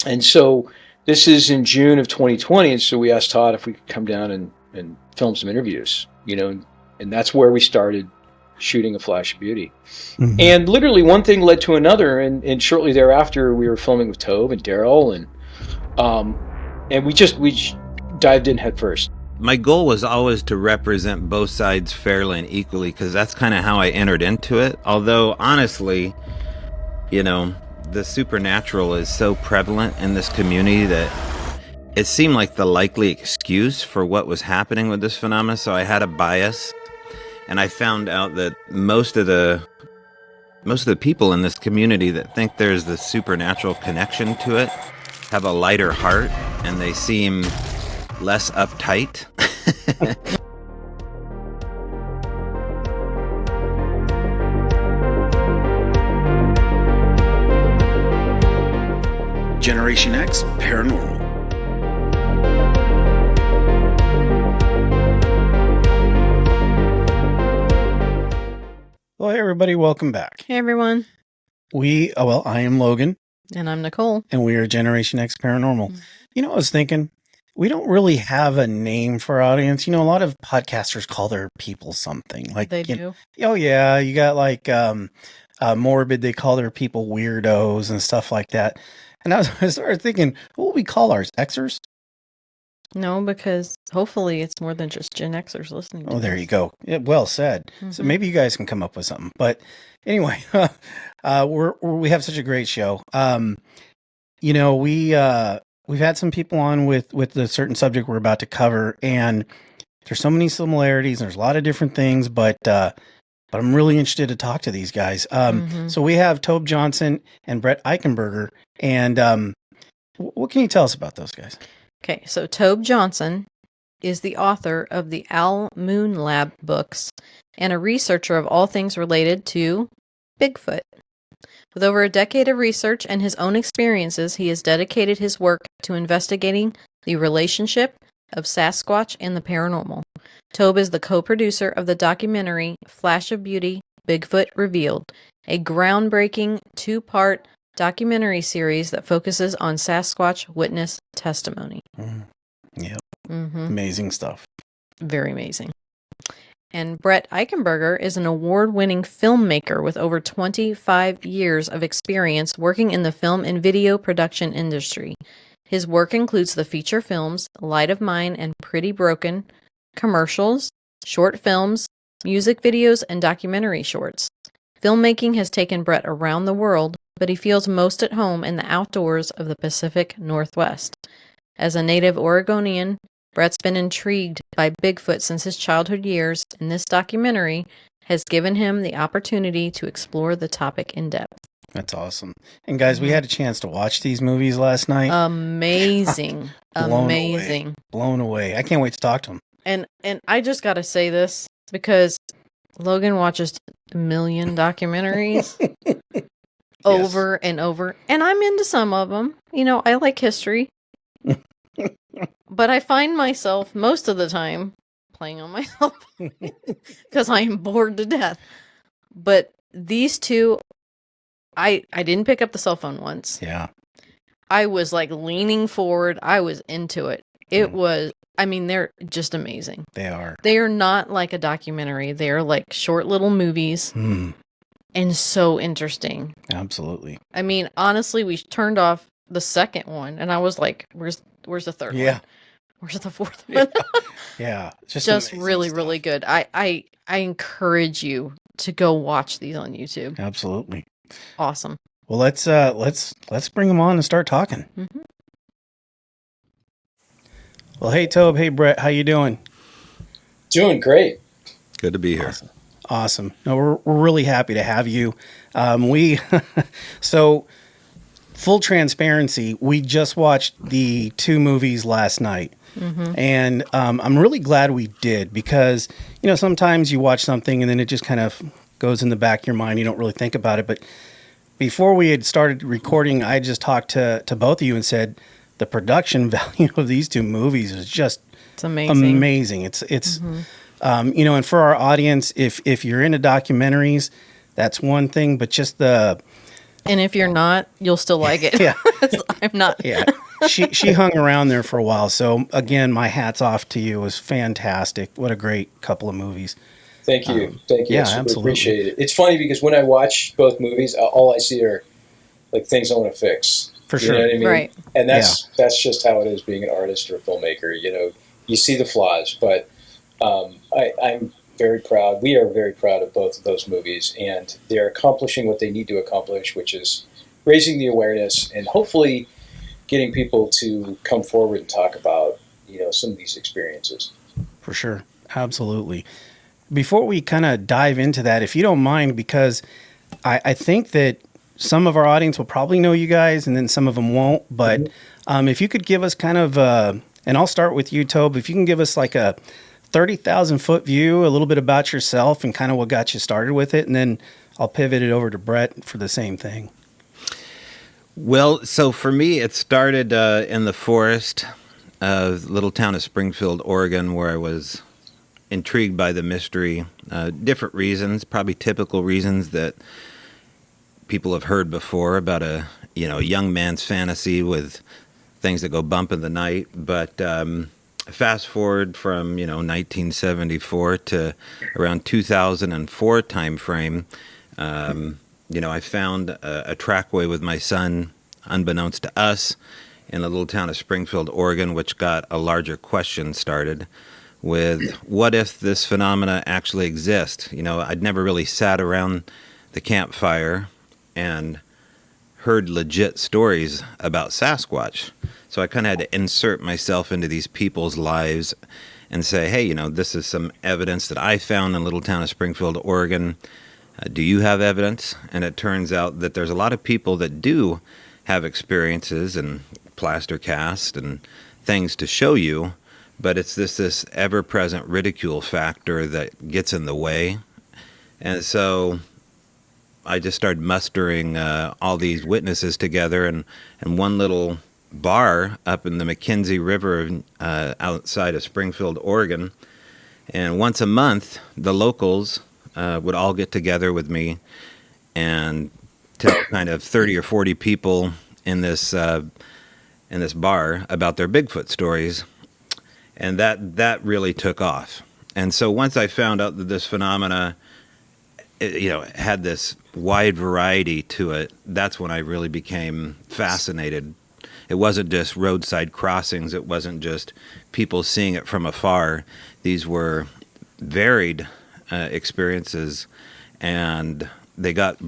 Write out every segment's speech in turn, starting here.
And so this is in June of 2020. And so we asked Todd if we could come down and film some interviews, and that's where we started shooting A Flash of Beauty. Mhm. And literally one thing led to another. And shortly thereafter, we were filming with Tobe and Daryl. And we dived in head first. My goal was always to represent both sides fairly and equally, because that's kind of how I entered into it. Although, honestly, the supernatural is so prevalent in this community that it seemed like the likely excuse for what was happening with this phenomenon. So I had a bias, and I found out that most of the people in this community that think there's the supernatural connection to it have a lighter heart, and they seem less uptight. Generation X Paranormal. Well, hey everybody, welcome back. Hey everyone. I am Logan. And I'm Nicole. And we are Generation X Paranormal. I was thinking, we don't really have a name for our audience. A lot of podcasters call their people something. Like they do. Oh yeah, you got like Morbid, they call their people weirdos and stuff like that. And I started thinking, what would we call ours? Xers? No, because hopefully it's more than just Gen Xers listening to there us. you go. Yeah, well said. So maybe you guys can come up with something. But anyway, we have such a great show. We've had some people on with the certain subject we're about to cover, and there's so many similarities. And there's a lot of different things, but I'm really interested to talk to these guys. So we have Tobe Johnson and Brett Eichenberger, and what can you tell us about those guys? Okay, so Tobe Johnson is the author of the Owl Moon Lab books and a researcher of all things related to Bigfoot. With over a decade of research and his own experiences, he has dedicated his work to investigating the relationship of Sasquatch and the paranormal. Tobe is the co-producer of the documentary Flash of Beauty, Bigfoot Revealed, a groundbreaking two-part documentary series that focuses on Sasquatch witness testimony. Yeah. Amazing stuff. Very amazing. And Brett Eichenberger is an award-winning filmmaker with over 25 years of experience working in the film and video production industry. His work includes the feature films Light of Mine and Pretty Broken, commercials, short films, music videos, and documentary shorts. Filmmaking has taken Brett around the world, but he feels most at home in the outdoors of the Pacific Northwest. As a native Oregonian, Brett's been intrigued by Bigfoot since his childhood years, and this documentary has given him the opportunity to explore the topic in depth. That's awesome. And guys, we had a chance to watch these movies last night. Amazing. Blown away. I can't wait to talk to him. And I just got to say this because Logan watches a million documentaries over and over, and I'm into some of them. I like history. But I find myself most of the time playing on my cell phone because I am bored to death. But these two, I didn't pick up the cell phone once. Yeah. I was like leaning forward. I was into it. It was, they're just amazing. They are. They are not like a documentary. They are like short little movies and so interesting. Absolutely. Honestly, we turned off the second one and I was like, where's the third one? Where's the fourth one? Yeah. Just really, stuff. Really good. I encourage you to go watch these on YouTube. Absolutely. Awesome. Well, let's bring them on and start talking. Well, hey Tobe, hey Brett, how you doing? Doing great. Good to be here. Awesome. No, we're really happy to have you. So full transparency, we just watched the two movies last night. And I'm really glad we did because, sometimes you watch something and then it just kind of goes in the back of your mind. You don't really think about it. But before we had started recording, I just talked to both of you and said the production value of these two movies is just amazing. It's and for our audience, if you're into documentaries, that's one thing. But just the And if you're not, you'll still like it. Yeah. I'm not. Yeah. She hung around there for a while. So again, my hat's off to you. It was fantastic. What a great couple of movies. Thank you. Thank you. Yeah, I super absolutely. appreciate it. It's funny because when I watch both movies, all I see are like things I want to fix. For You sure. know what I mean? Right. And that's just how it is being an artist or a filmmaker. You know, you see the flaws, but I'm very proud. We are very proud of both of those movies, and they're accomplishing what they need to accomplish, which is raising the awareness and hopefully getting people to come forward and talk about, you know, some of these experiences. For sure. Absolutely. Before we kind of dive into that, if you don't mind, because I think that some of our audience will probably know you guys and then some of them won't. But if you could give us kind of, and I'll start with you, Tobe, if you can give us like a 30,000 foot view, a little bit about yourself and kind of what got you started with it. And then I'll pivot it over to Brett for the same thing. Well, so for me, it started in the forest of the little town of Springfield, Oregon, where I was intrigued by the mystery. Different reasons, probably typical reasons that people have heard before about a young man's fantasy with things that go bump in the night. But fast forward from 1974 to around 2004 time frame. I found a trackway with my son, unbeknownst to us, in the little town of Springfield, Oregon, which got a larger question started with what if this phenomena actually exists? I'd never really sat around the campfire and heard legit stories about Sasquatch. So I kind of had to insert myself into these people's lives and say, hey, this is some evidence that I found in the little town of Springfield, Oregon. Do you have evidence? And it turns out that there's a lot of people that do have experiences and plaster cast and things to show you, but it's this ever-present ridicule factor that gets in the way. And so I just started mustering all these witnesses together, and one little bar up in the McKenzie River outside of Springfield, Oregon. And once a month, the locals would all get together with me and tell kind of 30 or 40 people in this bar about their Bigfoot stories. And that really took off. And so once I found out that this phenomena, had this wide variety to it, that's when I really became fascinated. It wasn't just roadside crossings. It wasn't just people seeing it from afar. These were varied experiences, and they got,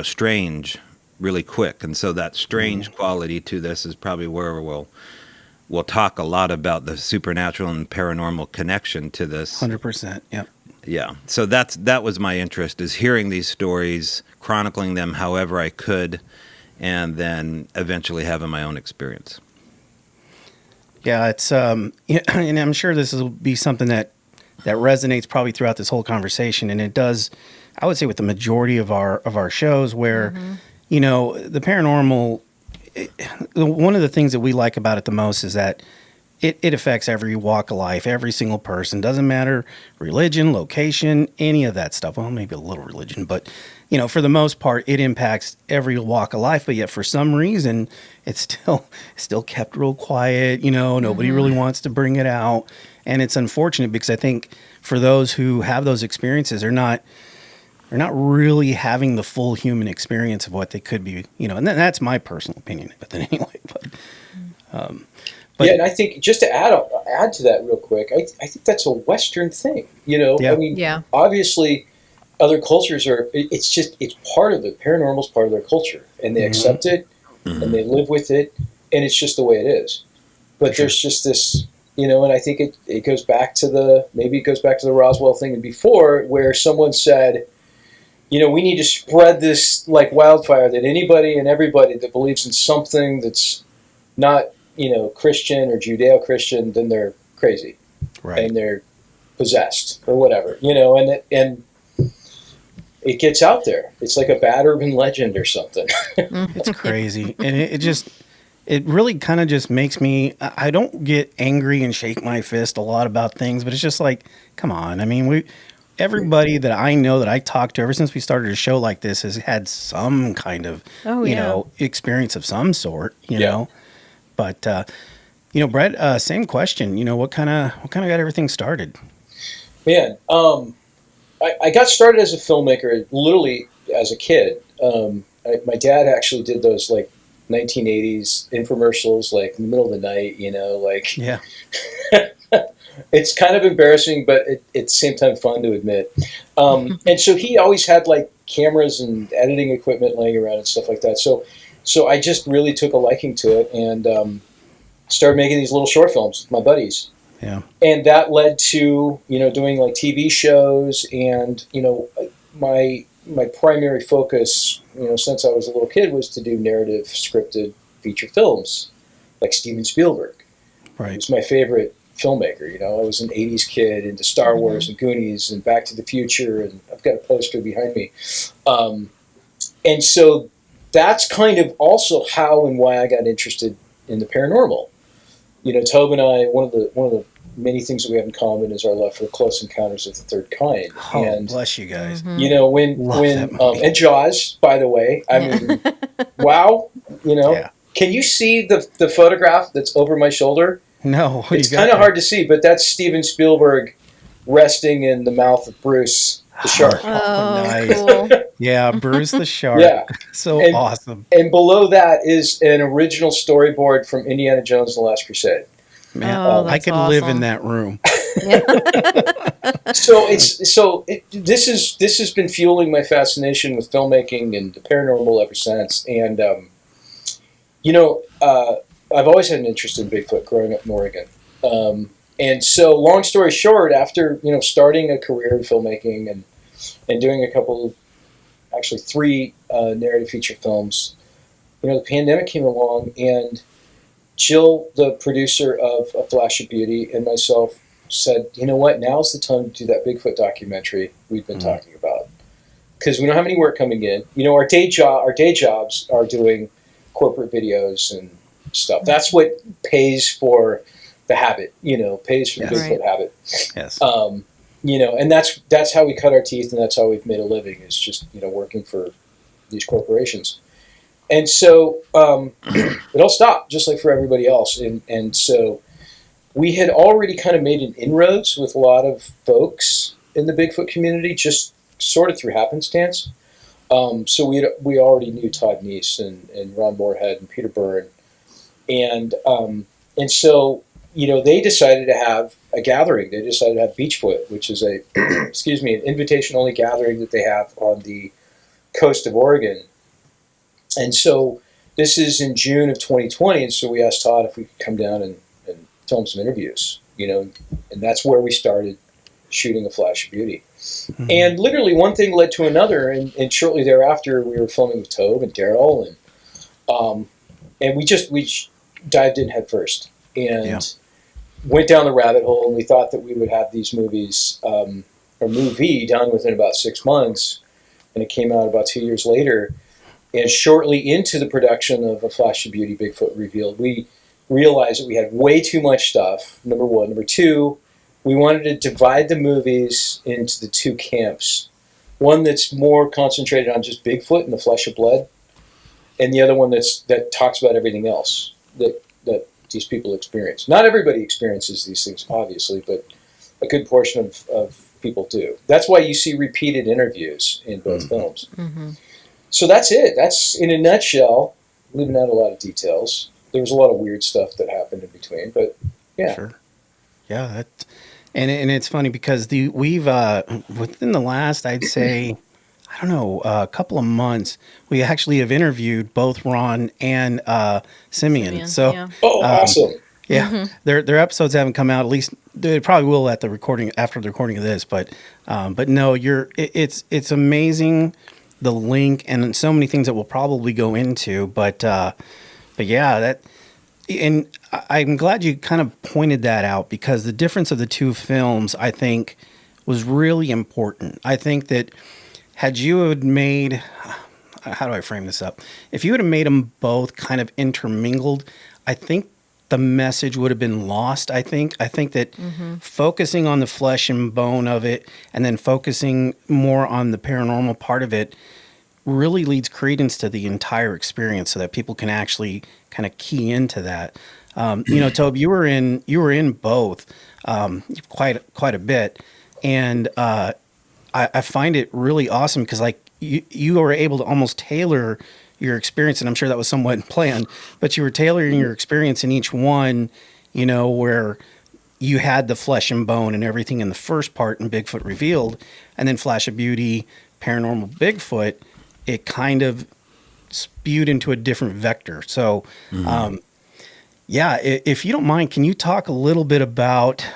strange really quick. And so that strange quality to this is probably where we'll talk a lot about the supernatural and paranormal connection to this. 100%. Yep. Yeah. So that was my interest, is hearing these stories, chronicling them however I could, and then eventually having my own experience. Yeah, it's and I'm sure this will be something that resonates probably throughout this whole conversation, and it does, I would say, with the majority of our shows where the paranormal, one of the things that we like about it the most is that it affects every walk of life, every single person. Doesn't matter religion, location, any of that stuff. Well, maybe a little religion, but for the most part, it impacts every walk of life. But yet, for some reason, it's still kept real quiet. Nobody really wants to bring it out, and it's unfortunate because I think for those who have those experiences, they're not really having the full human experience of what they could be. And that's my personal opinion. But then anyway, yeah, and I think just to add to that real quick, I think that's a Western thing. Yeah. I mean, obviously, other cultures it's part of it. Paranormal's part of their culture, and they accept it, and they live with it, and it's just the way it is. But there's just this, and I think it goes back to the Roswell thing and before, where someone said, we need to spread this like wildfire, that anybody and everybody that believes in something that's not Christian or Judeo-Christian, then they're crazy, right? And they're possessed or whatever, and it gets out there. It's like a bad urban legend or something. It's crazy, and it really kind of just makes me. I don't get angry and shake my fist a lot about things, but it's just like, come on. I mean, everybody that I know that I talked to ever since we started a show like this has had some kind of, experience of some sort, you know. But Brett, same question. What kind of got everything started? Man, I got started as a filmmaker literally as a kid. My dad actually did those like 1980s infomercials, like in the middle of the night, like. Yeah. It's kind of embarrassing, but at the same time fun to admit. And so he always had like cameras and editing equipment laying around and stuff like that. So I just really took a liking to it and started making these little short films with my buddies. Yeah. And that led to, doing like TV shows and, my primary focus, since I was a little kid was to do narrative scripted feature films like Steven Spielberg. Right. He was my favorite filmmaker. I was an 80s kid into Star Wars and Goonies and Back to the Future, and I've got a poster behind me. And so that's kind of also how and why I got interested in the paranormal. Tobe and I, one of the many things that we have in common is our love for Close Encounters of the Third Kind. Oh, and bless you guys. When and Jaws, by the way, I mean, wow, Yeah. Can you see the photograph that's over my shoulder? No, It's kind of hard to see, but that's Steven Spielberg resting in the mouth of Bruce the shark. Oh, nice. cool. Yeah, Bruce the shark. Yeah. So And- awesome. And below that is an original storyboard from Indiana Jones and the Last Crusade. Man, Oh, I that's could live in awesome. that room. This has been fueling my fascination with filmmaking and the paranormal ever since. And I've always had an interest in Bigfoot growing up in Oregon. And so, long story short, after starting a career in filmmaking and doing a couple, actually 3 narrative feature films, the pandemic came along, and Jill, the producer of A Flash of Beauty, and myself said, you know what, now's the time to do that Bigfoot documentary we've been talking about. Because we don't have any work coming in. Our day jobs are doing corporate videos and stuff. That's what pays for the habit, pays for the Yes. Bigfoot habit. Yes. And that's how we cut our teeth, and that's how we've made a living, is just, working for these corporations. And so it all stopped, just like for everybody else. And so we had already kind of made an inroads with a lot of folks in the Bigfoot community, just sort of through happenstance. So we already knew Todd Neese and Ron Moorhead and Peter Byrne. And so, they decided to have a gathering. They decided to have Beachfoot, which is an invitation-only gathering that they have on the coast of Oregon. And so this is in June of 2020, and so we asked Todd if we could come down and film some interviews, and that's where we started shooting A Flash of Beauty. Mm-hmm. And literally one thing led to another, and shortly thereafter we were filming with Tobe and Daryl, and we dived in head first and went down the rabbit hole, and we thought that we would have these movies, or movie, done within about 6 months, and it came out about 2 years later. And shortly into the production of A Flash of Beauty, Bigfoot Revealed, we realized that we had way too much stuff, number one. Number two, we wanted to divide the movies into the 2 camps. One that's more concentrated on just Bigfoot and the flesh of blood, and the other one that talks about everything else that these people experience. Not everybody experiences these things, obviously, but a good portion of people do. That's why you see repeated interviews in both films. Mm-hmm. So that's it. That's, in a nutshell, leaving out a lot of details. There was a lot of weird stuff that happened in between, but yeah. Sure. Yeah, and it's funny because we've within the last, I'd say, I don't know, a couple of months, we actually have interviewed both Ron and Simeon. So, yeah. Awesome. Yeah, Mm-hmm. their episodes haven't come out. At least they probably will after the recording of this. But no, it's amazing, the link and so many things that we'll probably go into. But yeah, and I'm glad you kind of pointed that out, because the difference of the 2 films, I think, was really important. I think that had you had made, how do I frame this up? If you would have made them both kind of intermingled, I think the message would have been lost. I think that focusing on the flesh and bone of it and then focusing more on the paranormal part of it really leads credence to the entire experience so that people can actually kind of key into that. Tobe, you were in both quite a bit. And I find it really awesome because like you were able to almost tailor your experience, and I'm sure that was somewhat planned, but you were tailoring your experience in each one, where you had the flesh and bone and everything in the first part in Bigfoot Revealed, and then Flash of Beauty, Paranormal Bigfoot, it kind of spewed into a different vector. So, if you don't mind, can you talk a little bit about,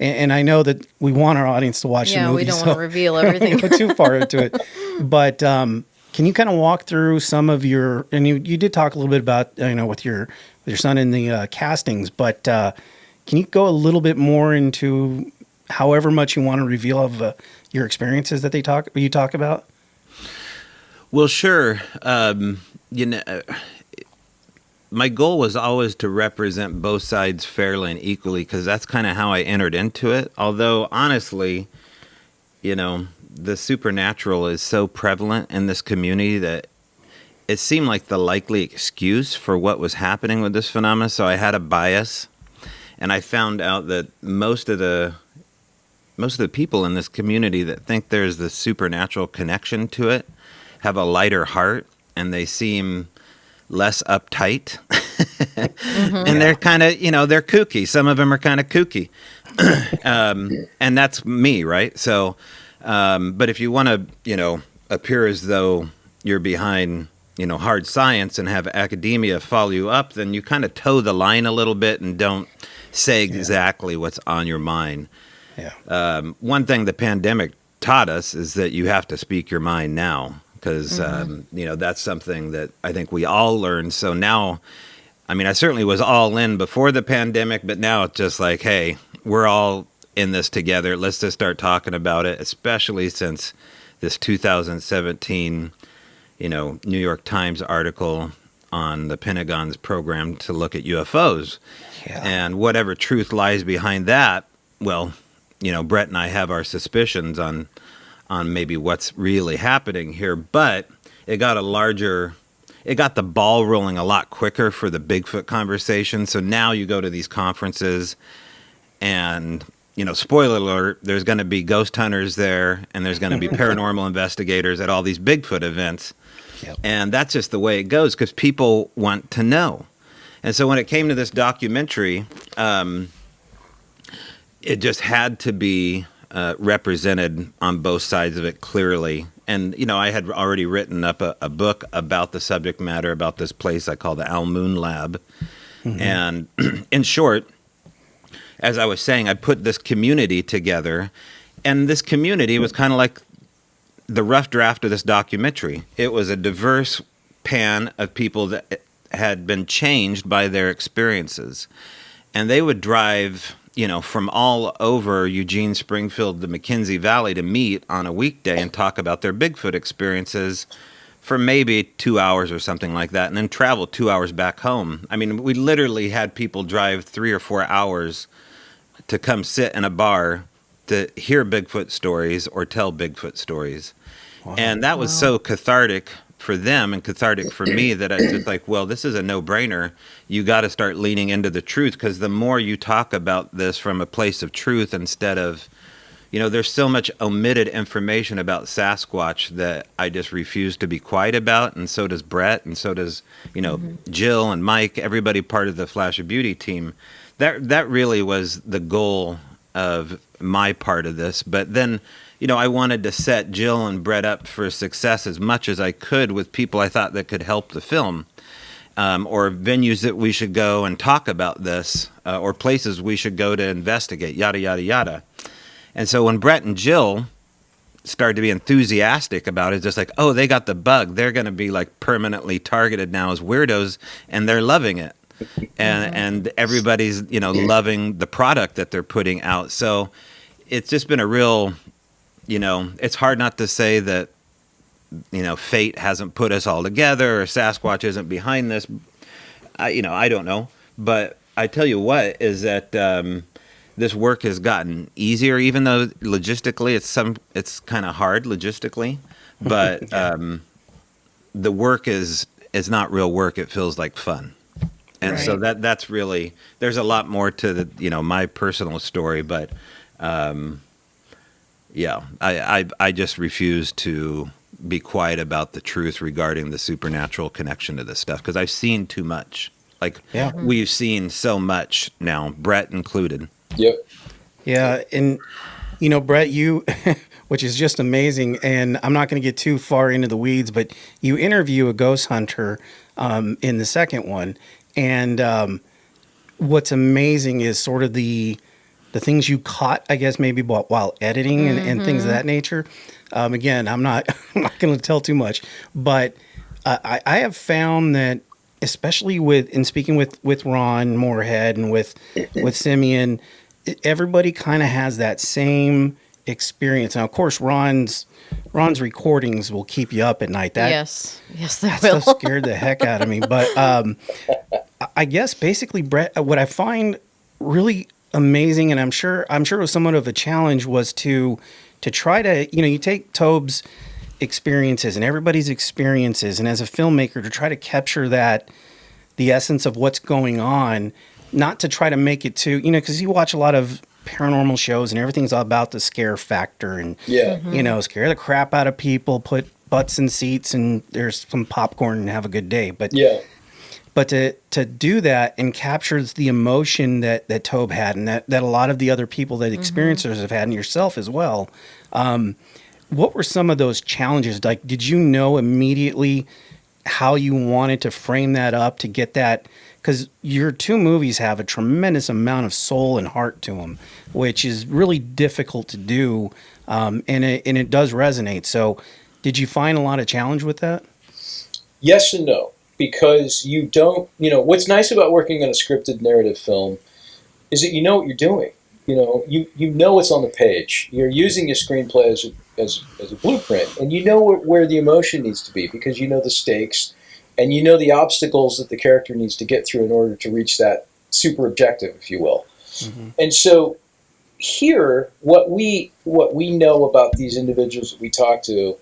and I know that we want our audience to watch the movie. Yeah, we don't want to reveal everything. Go too far into it. But can you kind of walk through some of your, and you did talk a little bit about, with your son in the castings, but can you go a little bit more into however much you want to reveal of your experiences that you talk about? Well, sure. My goal was always to represent both sides fairly and equally because that's kind of how I entered into it. Although, honestly, the supernatural is so prevalent in this community that it seemed like the likely excuse for what was happening with this phenomenon. So I had a bias, and I found out that most of the people in this community that think there's the supernatural connection to it have a lighter heart, and they seem less uptight. And they're kind of, they're kooky. Some of them are kind of kooky. And that's me, right? So, but if you want to, appear as though you're behind, hard science and have academia follow you up, then you kind of toe the line a little bit and don't say exactly what's on your mind. Yeah. One thing the pandemic taught us is that you have to speak your mind now. Because, that's something that I think we all learned. So now, I certainly was all in before the pandemic, but now it's just like, hey, we're all in this together. Let's just start talking about it, especially since this 2017, New York Times article on the Pentagon's program to look at UFOs. Yeah. And whatever truth lies behind that, well, Brett and I have our suspicions on maybe what's really happening here, but it got the ball rolling a lot quicker for the Bigfoot conversation. So now you go to these conferences and, spoiler alert, there's going to be ghost hunters there and there's going to be paranormal investigators at all these Bigfoot events. Yep. And that's just the way it goes because people want to know. And so when it came to this documentary, it just had to be represented on both sides of it clearly. And, I had already written up a book about the subject matter, about this place I call the Al Moon Lab. Mm-hmm. And in short, as I was saying, I put this community together, and this community was kind of like the rough draft of this documentary. It was a diverse pan of people that had been changed by their experiences. And they would drive from all over Eugene, Springfield, the McKenzie Valley to meet on a weekday and talk about their Bigfoot experiences for maybe 2 hours or something like that, and then travel 2 hours back home. We literally had people drive 3 or 4 hours to come sit in a bar to hear Bigfoot stories or tell Bigfoot stories. Wow. And that was so cathartic for them and cathartic for me that I was just like, well, this is a no-brainer. You got to start leaning into the truth because the more you talk about this from a place of truth instead of, there's so much omitted information about Sasquatch that I just refuse to be quiet about, and so does Brett, and so does, Jill and Mike, everybody part of the Flash of Beauty team. That really was the goal of my part of this. But then, I wanted to set Jill and Brett up for success as much as I could with people I thought that could help the film, or venues that we should go and talk about this, or places we should go to investigate, yada, yada, yada. And so when Brett and Jill started to be enthusiastic about it, just like, oh, they got the bug. They're going to be like permanently targeted now as weirdos, and they're loving it. And everybody's, loving the product that they're putting out. So it's just been a real... it's hard not to say that, fate hasn't put us all together or Sasquatch isn't behind this. I don't know. But I tell you what is that this work has gotten easier, even though logistically it's kind of hard logistically. But the work is not real work. It feels like fun. And so that's really, there's a lot more to the, my personal story, but I just refuse to be quiet about the truth regarding the supernatural connection to this stuff, because I've seen too much. Like, we've seen so much now, Brett included. Yep. Yeah, and Brett, you, which is just amazing, and I'm not going to get too far into the weeds, but you interview a ghost hunter in the second one, and what's amazing is sort of the things you caught, I guess, maybe while editing and things of that nature. Again, I'm not going to tell too much, but I have found that, especially in speaking with Ron Moorhead and with Simeon, everybody kind of has that same experience. Now, of course, Ron's recordings will keep you up at night. Yes, they that will. Stuff scared the heck out of me. But I guess basically, Brett, what I find really amazing, and I'm sure it was somewhat of a challenge, was to try to, you take Tobe's experiences and everybody's experiences, and as a filmmaker, to try to capture the essence of what's going on, not to try to make it too, because you watch a lot of paranormal shows and everything's all about the scare factor and, scare the crap out of people, put butts in seats and there's some popcorn and have a good day. But to do that and captures the emotion that Tobe had, and that a lot of the other people that experiencers have had, and yourself as well. What were some of those challenges? Like, did you know immediately how you wanted to frame that up to get that? Because your two movies have a tremendous amount of soul and heart to them, which is really difficult to do, and it does resonate. So, did you find a lot of challenge with that? Yes and no, because you don't. What's nice about working on a scripted narrative film is that you know what you're doing. You know what's on the page. You're using your screenplay as a blueprint, and you know where the emotion needs to be, because you know the stakes. And you know the obstacles that the character needs to get through in order to reach that super objective, if you will. Mm-hmm. And so here, what we know about these individuals that we talk to,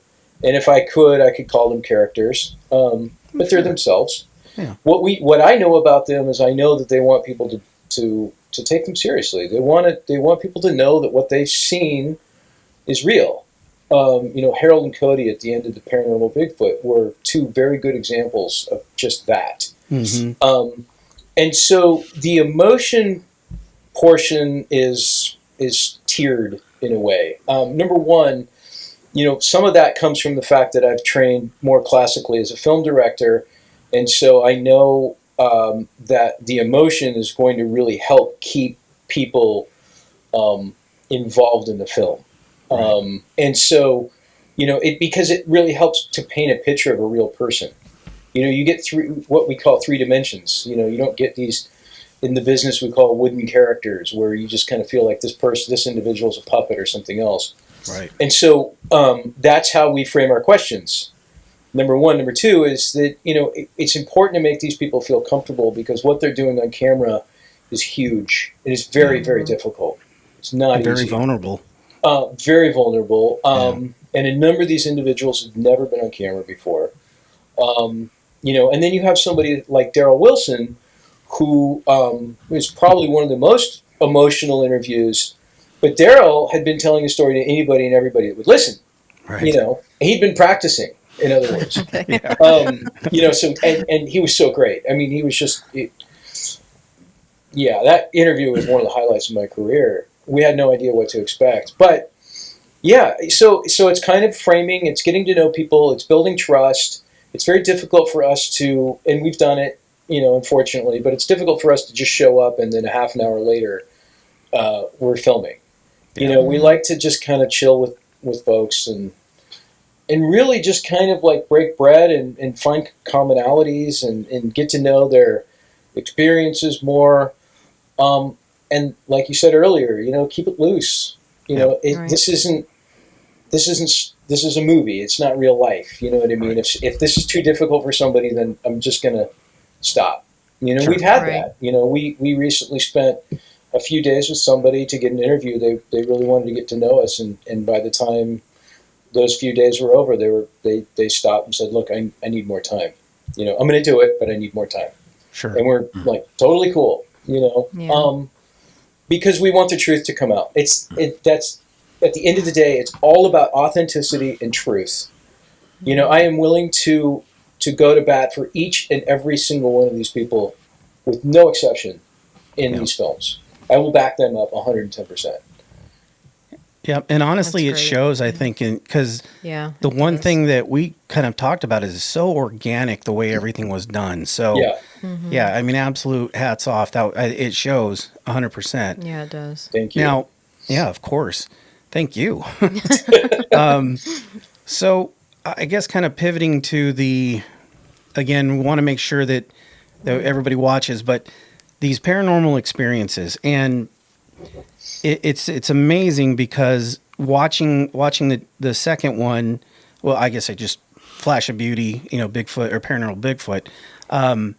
and if I could call them characters, but they're themselves. Yeah. What I know about them is I know that they want people to take them seriously. They want people to know that what they've seen is real. Harold and Cody at the end of the Paranormal Bigfoot were two very good examples of just that. Mm-hmm. And so the emotion portion is tiered in a way. Number one, some of that comes from the fact that I've trained more classically as a film director, and so I know that the emotion is going to really help keep people involved in the film. And so, because it really helps to paint a picture of a real person. You get what we call three dimensions. You don't get these, in the business we call wooden characters, where you just kind of feel like this individual is a puppet or something else. Right. And so that's how we frame our questions. Number one. Number two is that, it's important to make these people feel comfortable, because what they're doing on camera is huge. It is very, very difficult. It's not easy. Very vulnerable. Very vulnerable. And a number of these individuals have never been on camera before. And then you have somebody like Daryl Wilson, who is probably one of the most emotional interviews. But Daryl had been telling a story to anybody and everybody that would listen. Right. He'd been practicing, in other words. So and he was so great. I mean, he was just, that interview was one of the highlights of my career. We had no idea what to expect, but so it's kind of framing, it's getting to know people, it's building trust. It's very difficult for us to, and we've done it, unfortunately, but it's difficult for us to just show up and then a half an hour later, we're filming. We like to just kind of chill with folks and really just kind of like break bread and find commonalities and get to know their experiences more. And like you said earlier, keep it loose. This is a movie. It's not real life. You know what I mean? Right. If this is too difficult for somebody, then I'm just gonna stop. Sure. We've had Right. that. We recently spent a few days with somebody to get an interview. They really wanted to get to know us, and by the time those few days were over, they stopped and said, "Look, I need more time. I'm going to do it, but I need more time." Sure. And we're like, totally cool. Yeah. Because we want the truth to come out. That's at the end of the day, it's all about authenticity and truth. I am willing to go to bat for each and every single one of these people, with no exception, in Yeah. these films. I will back them up 110%. Yeah, and honestly, it That's great. shows. I think, because Yeah. the it one does. thing that we kind of talked about is so organic the way everything was done. So, Yeah, yeah, I mean, absolute hats off. It shows 100%. Yeah, it does. thank you. Now, yeah, of course. Thank you. So, I guess kind of pivoting to again, we want to make sure that everybody watches, but these paranormal experiences, and it's amazing because watching the second one, well, I guess I just Flash of Beauty, Bigfoot or Paranormal Bigfoot.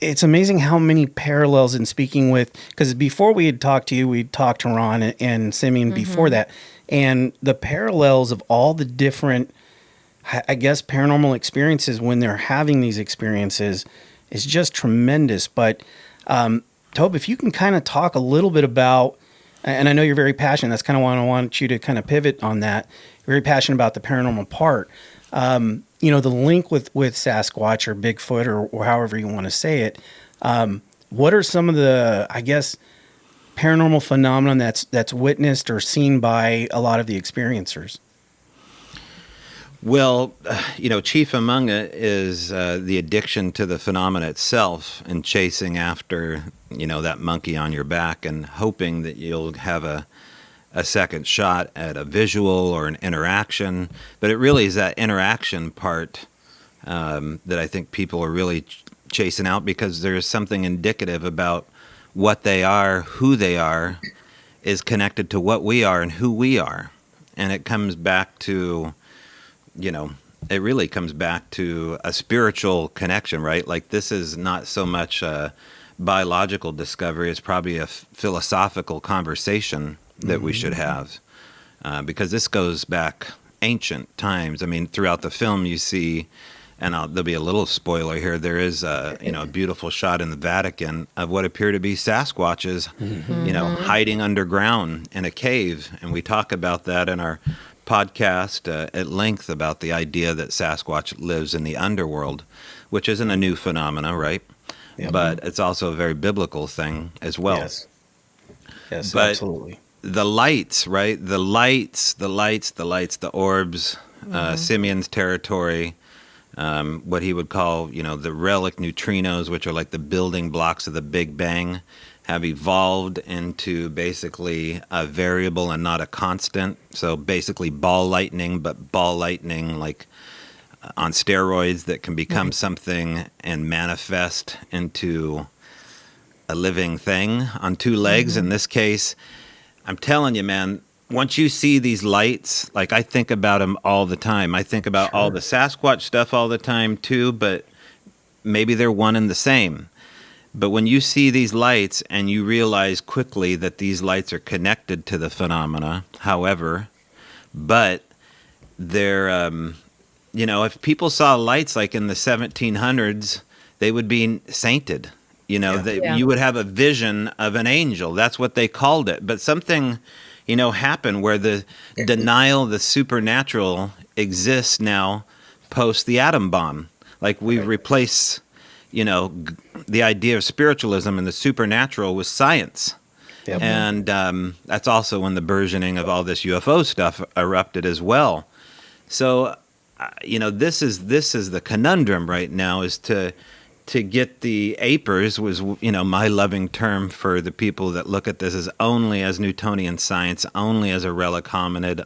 It's amazing how many parallels in speaking with, because before we had talked to you, we talked to Ron and Simeon before that, and the parallels of all the different, I guess, paranormal experiences when they're having these experiences is just tremendous. But Tobe, if you can kind of talk a little bit about, and I know you're very passionate, that's kind of why I want you to kind of pivot on that. You're very passionate about the paranormal part. The link with Sasquatch or Bigfoot or however you want to say it. What are some of the, I guess, paranormal phenomenon that's witnessed or seen by a lot of the experiencers? Well, chief among it is the addiction to the phenomena itself and chasing after, that monkey on your back and hoping that you'll have a second shot at a visual or an interaction. But it really is that interaction part that I think people are really chasing out, because there's something indicative about what they are, who they are, is connected to what we are and who we are. And it comes back to, it really comes back to a spiritual connection, right? Like, this is not so much a biological discovery, it's probably a philosophical conversation that we should have, because this goes back ancient times. I mean, throughout the film you see, and there'll be a little spoiler here, there is a beautiful shot in the Vatican of what appear to be Sasquatches, hiding underground in a cave. And we talk about that in our podcast at length, about the idea that Sasquatch lives in the underworld, which isn't a new phenomena, right? Yep. But it's also a very biblical thing as well. Yes, But absolutely. the lights, right? The lights, the orbs, Simeon's territory, what he would call, the relic neutrinos, which are like the building blocks of the Big Bang, have evolved into basically a variable and not a constant. So basically ball lightning, but ball lightning like on steroids that can become something and manifest into a living thing on two legs. In this case, I'm telling you, man, once you see these lights, like, I think about them all the time. I think about all the Sasquatch stuff all the time too, but maybe they're one and the same. But when you see these lights and you realize quickly that these lights are connected to the phenomena, however, but they're, if people saw lights like in the 1700s, they would be sainted. You would have a vision of an angel. That's what they called it. But something, happened where the denial of the supernatural exists now post the atom bomb. Like, we've replaced, the idea of spiritualism and the supernatural with science. Yep. And that's also when the burgeoning of all this UFO stuff erupted as well. So, this is the conundrum right now, is to get the apers, was, my loving term for the people that look at this as only as Newtonian science, only as a relic hominid.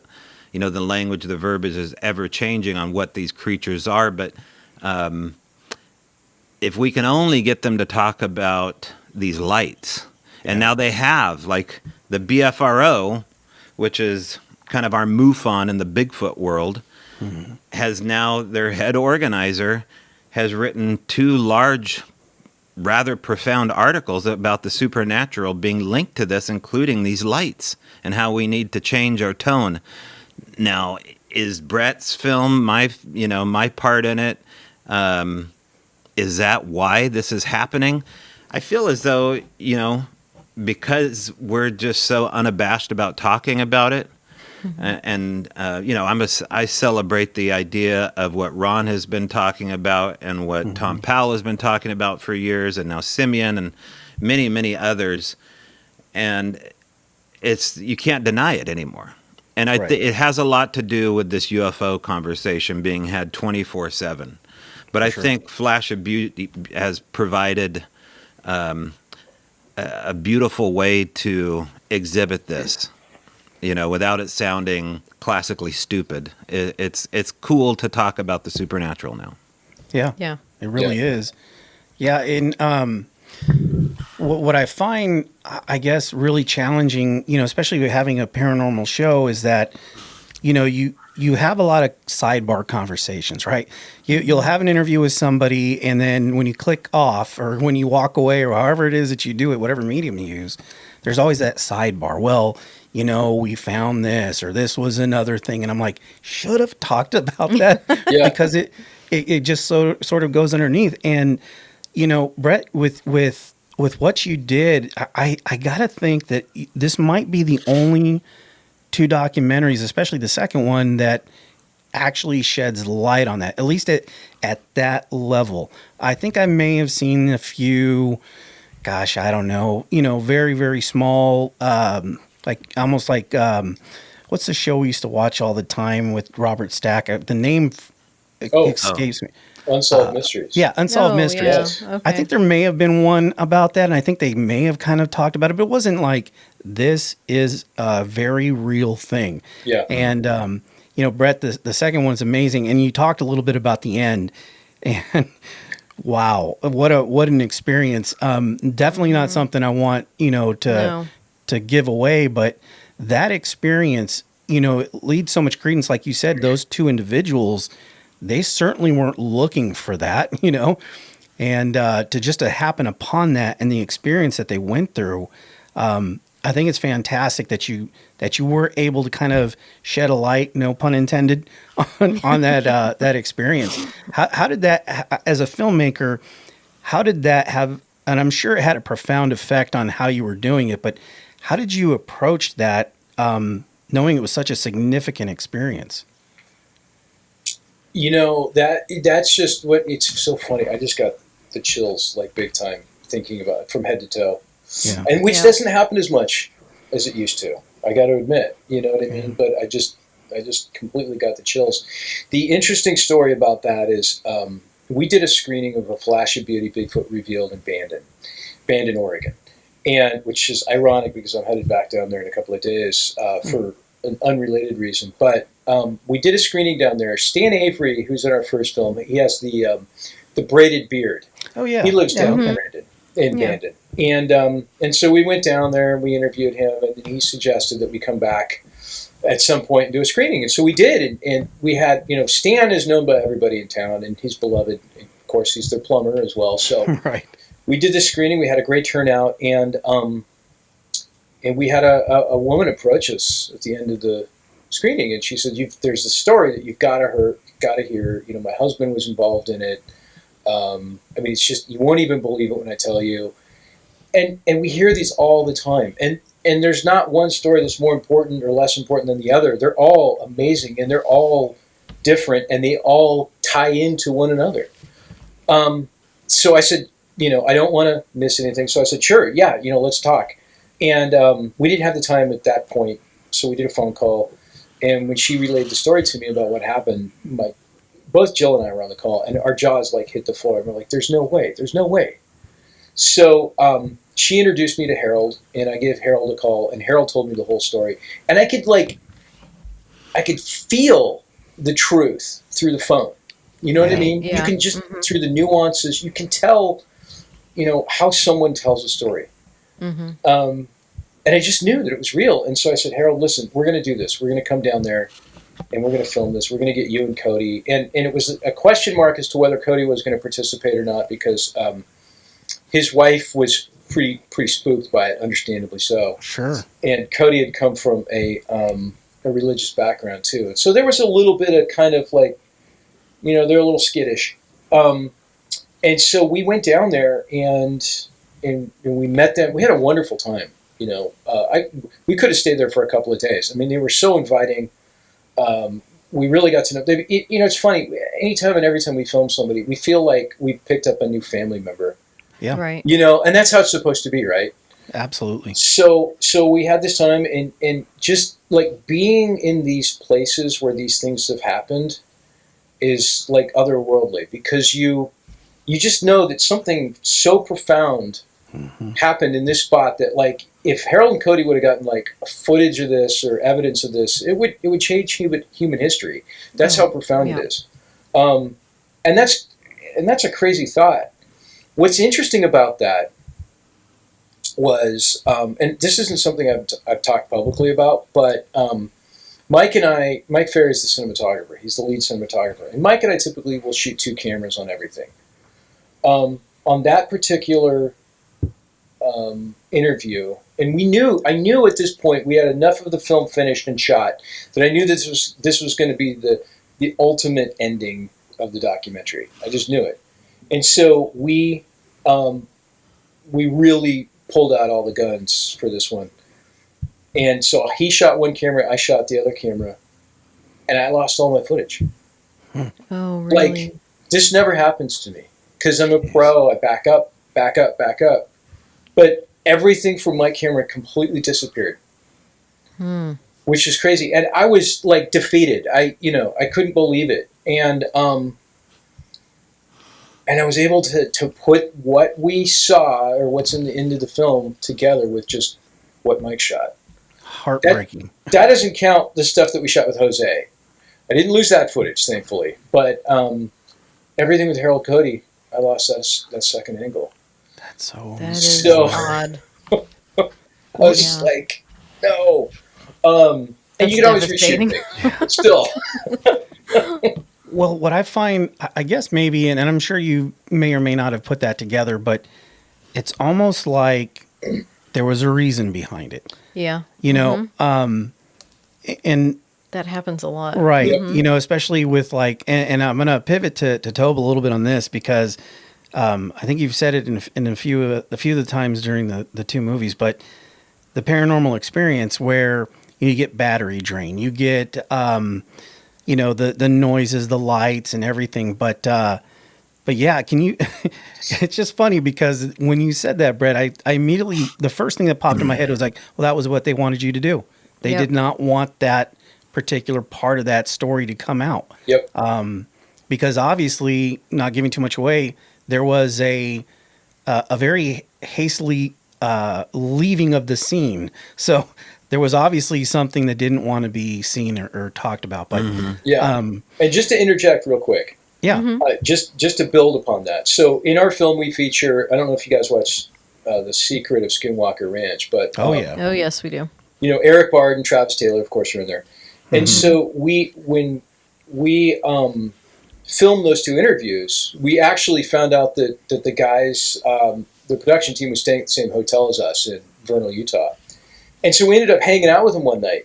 The language, the verbiage is ever changing on what these creatures are. But if we can only get them to talk about these lights, and now they have, like, the BFRO, which is kind of our MUFON in the Bigfoot world, has now, their head organizer has written 2 large rather profound articles about the supernatural being linked to this, including these lights and how we need to change our tone. Now, is Brett's film my part in it? Is that why this is happening? I feel as though, because we're just so unabashed about talking about it. And I celebrate the idea of what Ron has been talking about and what Tom Powell has been talking about for years, and now Simeon and many, many others. And you can't deny it anymore. And it has a lot to do with this UFO conversation being had 24/7. But I think Flash of Beauty has provided a beautiful way to exhibit this. Without it sounding classically stupid. It's cool to talk about the supernatural now. Yeah. Yeah. It really is. Yeah. And what I find, I guess, really challenging, especially with having a paranormal show, is that, you have a lot of sidebar conversations, right? You'll have an interview with somebody, and then when you click off or when you walk away or however it is that you do it, whatever medium you use, there's always that sidebar. Well, we found this, or this was another thing. And I'm like, should have talked about that because it just sort of goes underneath. And, Brett, with what you did, I got to think that this might be the only two documentaries, especially the second one, that actually sheds light on that, at least at that level. I think I may have seen a few, gosh, I don't know, very, very small, almost like what's the show we used to watch all the time with Robert Stack? The name escapes me. Unsolved Mysteries. Yeah, Unsolved Mysteries. Yes. Okay. I think there may have been one about that, and I think they may have kind of talked about it, but it wasn't like, this is a very real thing. Yeah. And, Brett, the second one's amazing, and you talked a little bit about the end, and wow, what an experience. Definitely not something I want, to give away, but that experience, it leads so much credence. Like you said, those two individuals, they certainly weren't looking for that, and to happen upon that and the experience that they went through. I think it's fantastic that you were able to kind of shed a light, no pun intended, on that experience. How did that, as a filmmaker, how did that have, and I'm sure it had a profound effect on how you were doing it, but how did you approach that, knowing it was such a significant experience? That's just what, it's so funny. I just got the chills, like, big time, thinking about it from head to toe. Yeah. And which doesn't happen as much as it used to. I got to admit, you know what I mean? But I just completely got the chills. The interesting story about that is we did a screening of a Flash of Beauty Bigfoot Revealed in Bandon, Oregon, and which is ironic because I'm headed back down there in a couple of days for an unrelated reason. But we did a screening down there. Stan Avery, who's in our first film, he has the braided beard. Oh yeah, he lives down in Bandon. And so we went down there and we interviewed him, and he suggested that we come back at some point and do a screening. And so we did, and we had, Stan is known by everybody in town, and he's beloved. Of course, he's their plumber as well. So right. We did this screening. We had a great turnout, and we had a woman approach us at the end of the screening, and she said, "There's a story that you've got to hear. My husband was involved in it. It's just, you won't even believe it when I tell you." And we hear these all the time. And there's not one story that's more important or less important than the other. They're all amazing, and they're all different, and they all tie into one another. So I said, I don't want to miss anything. So I said, sure, yeah, let's talk. And we didn't have the time at that point, so we did a phone call. And when she relayed the story to me about what happened, both Jill and I were on the call, and our jaws hit the floor. And we're like, there's no way. So she introduced me to Harold, and I gave Harold a call, and Harold told me the whole story. And I could feel the truth through the phone. You know what I mean? Yeah. You can just, through the nuances, you can tell, how someone tells a story. And I just knew that it was real. And so I said, Harold, listen, we're going to do this. We're going to come down there, and we're going to film this. We're going to get you and Cody. And it was a question mark as to whether Cody was going to participate or not, because his wife was pretty spooked by it, understandably so. Sure. And Cody had come from a religious background too, and so there was a little bit of kind of like, they're a little skittish. And so we went down there and we met them. We had a wonderful time. We could have stayed there for a couple of days. I mean, they were so inviting. We really got to know. It's funny. Anytime and every time we film somebody, we feel like we've picked up a new family member. Yeah. Right. And that's how it's supposed to be, right? Absolutely. So we had this time, and just like being in these places where these things have happened is like otherworldly, because you just know that something so profound happened in this spot that, like, if Harold and Cody would have gotten like footage of this or evidence of this, it would change human history. That's how profound it is. And that's a crazy thought. What's interesting about that was, and this isn't something I've talked publicly about, but Mike Ferry is the cinematographer. He's the lead cinematographer. And Mike and I typically will shoot 2 cameras on everything. On that particular interview, and I knew at this point we had enough of the film finished and shot that I knew this was going to be the ultimate ending of the documentary. I just knew it. And so we really pulled out all the guns for this one. And so he shot one camera, I shot the other camera, and I lost all my footage. Oh, really? Like, this never happens to me because I'm a pro. I back up. But everything from my camera completely disappeared, which is crazy. And I was like defeated. I couldn't believe it. And I was able to put what we saw or what's in the end of the film together with just what Mike shot. Heartbreaking. That doesn't count the stuff that we shot with Jose. I didn't lose that footage, thankfully. But everything with Harold Cody, I lost that second angle. That is so odd. I was like, no. And you can always reshoot things. Still. Well, what I find, I guess maybe, and I'm sure you may or may not have put that together, but it's almost like there was a reason behind it. Yeah. And that happens a lot. Right. Especially with like, and I'm going to pivot to Tobe a little bit on this because I think you've said it in a few of the times during the 2 movies, but the paranormal experience where you get battery drain, you get, the noises, the lights and everything. But yeah, it's just funny because when you said that, Brett, I immediately, the first thing that popped in my head was like, well, that was what they wanted you to do. They did not want that particular part of that story to come out. Yep. Because obviously, not giving too much away, there was a very hastily leaving of the scene. So there was obviously something that didn't want to be seen or talked about. But and just to interject real quick, just to build upon that. So in our film, we feature. I don't know if you guys watch The Secret of Skinwalker Ranch, but Oh yes, we do. Eric Bard and Travis Taylor, of course, are in there. And so when we filmed those 2 interviews, we actually found out that the guys, the production team was staying at the same hotel as us in Vernal, Utah. And so we ended up hanging out with them one night.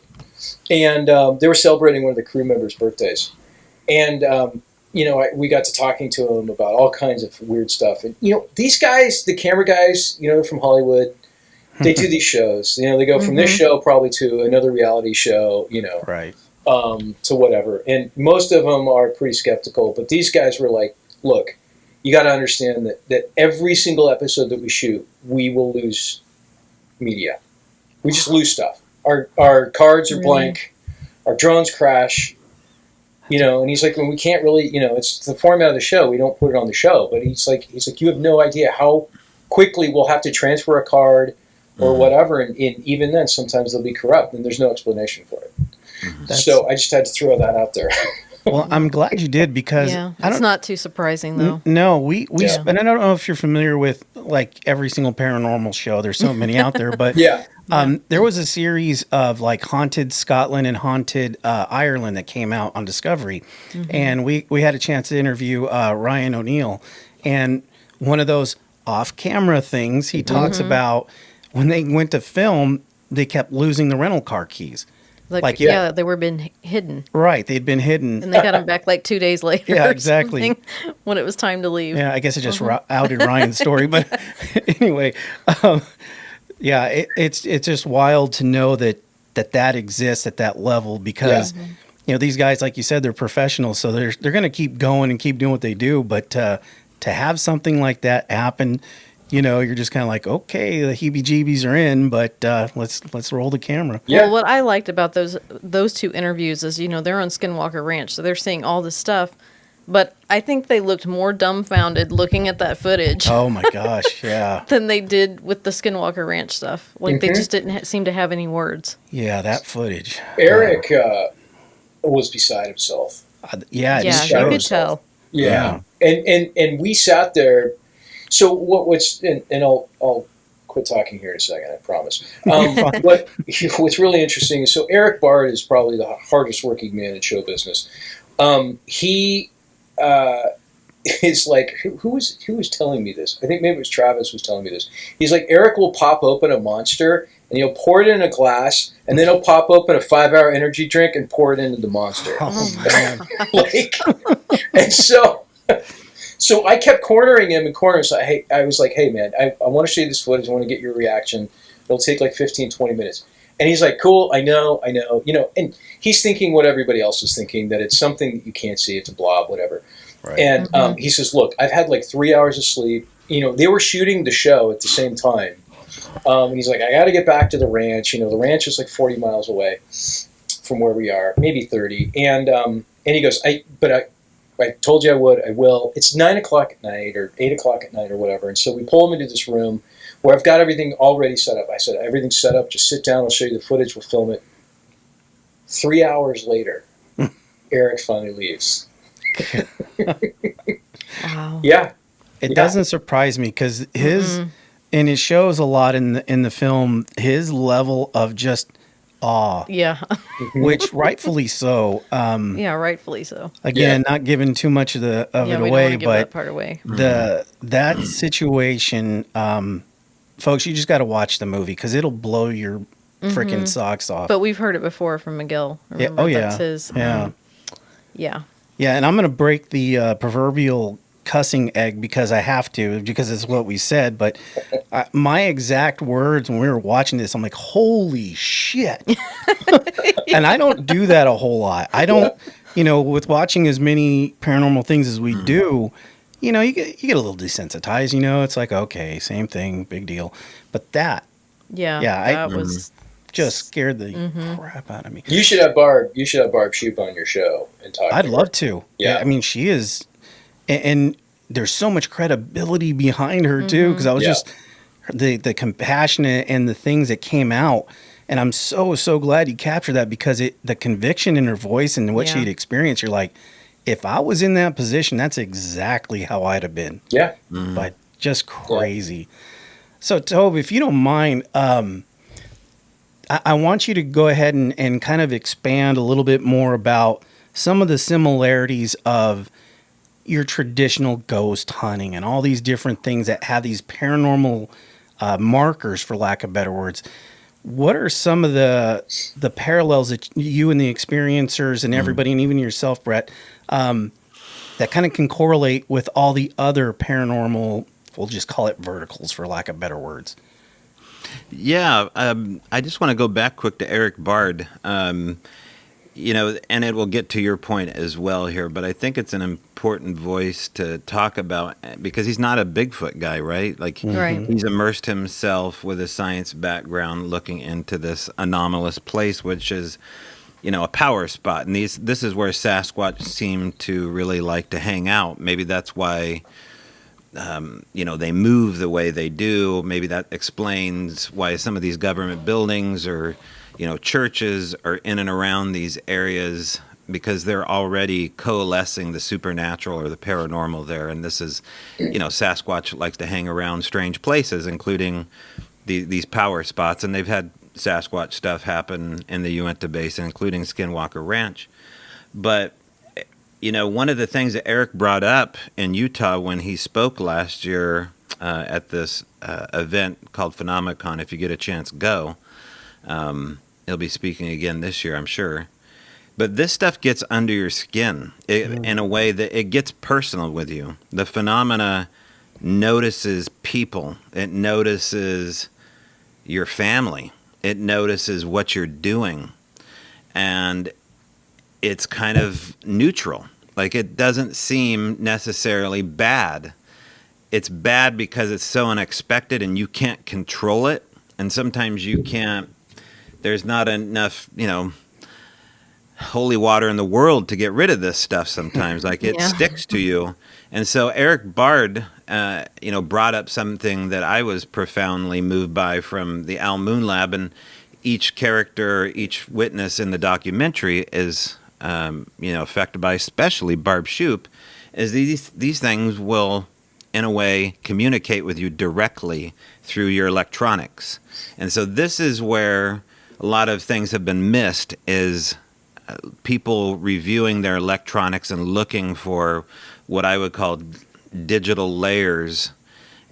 And they were celebrating one of the crew members' birthdays. And, we got to talking to them about all kinds of weird stuff. And, these guys, the camera guys, they're from Hollywood. They do these shows. They go from this show probably to another reality show, right. To whatever. And most of them are pretty skeptical. But these guys were like, look, you got to understand that every single episode that we shoot, we will lose media. We just lose stuff. Our cards are blank. Our drones crash. And he's like, well, we can't really, it's the format of the show. We don't put it on the show. But he's like, you have no idea how quickly we'll have to transfer a card or whatever. And even then, sometimes they'll be corrupt and there's no explanation for it. So I just had to throw that out there. Well, I'm glad you did because it's not too surprising though. No, we and I don't know if you're familiar with like every single paranormal show. There's so many out there, but there was a series of like Haunted Scotland and Haunted Ireland that came out on Discovery, and we had a chance to interview Ryan O'Neill, and one of those off-camera things, he talks about when they went to film, they kept losing the rental car keys. Like, yeah, they were been hidden. Right, they'd been hidden. And they got them back like 2 days later. Yeah, or exactly. something, when it was time to leave. Yeah, I guess it just outed Ryan's story. But anyway, yeah, it's just wild to know that exists at that level because, these guys, like you said, they're professionals. So they're going to keep going and keep doing what they do. But to have something like that happen, you're just kind of like, okay, the heebie-jeebies are in, but let's roll the camera. Yeah. Well, what I liked about those two interviews is, they're on Skinwalker Ranch, so they're seeing all this stuff. But I think they looked more dumbfounded looking at that footage. Oh my gosh, yeah. Than they did with the Skinwalker Ranch stuff. Like they just didn't seem to have any words. Yeah, that footage. Eric was beside himself. Yeah, you could tell. Yeah. And we sat there. So what's and I'll quit talking here in a second, I promise. What's really interesting is, so Eric Bard is probably the hardest working man in show business. He is like, who was telling me this? I think maybe it was Travis was telling me this. He's like, Eric will pop open a Monster and he'll pour it in a glass, and then he'll pop open a 5-hour energy drink and pour it into the Monster. Oh, man. And so I kept cornering him in corners. So I was like, hey, man, I want to show you this footage. I want to get your reaction. It'll take like 15, 20 minutes. And he's like, cool, I know. And he's thinking what everybody else is thinking, that it's something that you can't see, it's a blob, whatever. Right. And he says, look, I've had like 3 hours of sleep. They were shooting the show at the same time. And he's like, I got to get back to the ranch. The ranch is like 40 miles away from where we are, maybe 30. And he goes, I told you I would, I will. It's 9 o'clock at night or 8 o'clock at night or whatever. And so we pull him into this room where I've got everything already set up. I said, everything's set up. Just sit down. I'll show you the footage. We'll film it. 3 hours later, Eric finally leaves. Wow. Yeah. It doesn't surprise me because and it shows a lot in the film, his level of just awe. Yeah. Which rightfully so. Yeah, rightfully so. Again, not giving too much of it we away, don't want to give but that part away. that situation, folks, you just got to watch the movie because it'll blow your freaking socks off. But we've heard it before from Miguel. Remember? Yeah. Oh, yeah. That's his. Yeah. Yeah. Yeah, and I'm going to break the proverbial cussing egg because I have to, because it's what we said. But my exact words when we were watching this, I'm like, holy shit. And I don't do that a whole lot. I don't, with watching as many paranormal things as we do, you get a little desensitized, it's like, okay, same thing, big deal. But that was just scared the crap out of me. You should have Barb Shoop on your show and talk. I'd love to. Yeah. I mean, she is, and there's so much credibility behind her too, because I was just the compassionate and the things that came out, and I'm so glad you captured that because the conviction in her voice and what she'd experienced. You're like, if I was in that position, that's exactly how I'd have been. Yeah, but just crazy. Yeah. So, Tobe, if you don't mind, I want you to go ahead and kind of expand a little bit more about some of the similarities of your traditional ghost hunting and all these different things that have these paranormal markers, for lack of better words. What are some of the parallels that you and the experiencers and everybody, and even yourself, Brett, that kind of can correlate with all the other paranormal, we'll just call it verticals, for lack of better words? Yeah, I just want to go back quick to Eric Bard, and it will get to your point as well here, but I think it's an important voice to talk about because he's not a Bigfoot guy, right? Like he's immersed himself with a science background looking into this anomalous place, which is, a power spot. And this is where Sasquatch seem to really like to hang out. Maybe that's why they move the way they do. Maybe that explains why some of these government buildings or, churches are in and around these areas, because they're already coalescing the supernatural or the paranormal there. And this is, Sasquatch likes to hang around strange places, including these power spots. And they've had Sasquatch stuff happen in the Uinta Basin, including Skinwalker Ranch. But one of the things that Eric brought up in Utah when he spoke last year at this event called Phenomenon. If you get a chance, go. He'll be speaking again this year, I'm sure. But this stuff gets under your skin in a way that it gets personal with you. The phenomena notices people. It notices your family. It notices what you're doing. And it's kind of neutral. Like, it doesn't seem necessarily bad. It's bad because it's so unexpected and you can't control it. And sometimes you can't, there's not enough, holy water in the world to get rid of this stuff sometimes. Like, it sticks to you. And so Eric Bard, brought up something that I was profoundly moved by from the Al Moon Lab. And each character, each witness in the documentary is, affected by, especially Barb Shoop, is these things will, in a way, communicate with you directly through your electronics. And so this is where a lot of things have been missed, is people reviewing their electronics and looking for what I would call digital layers.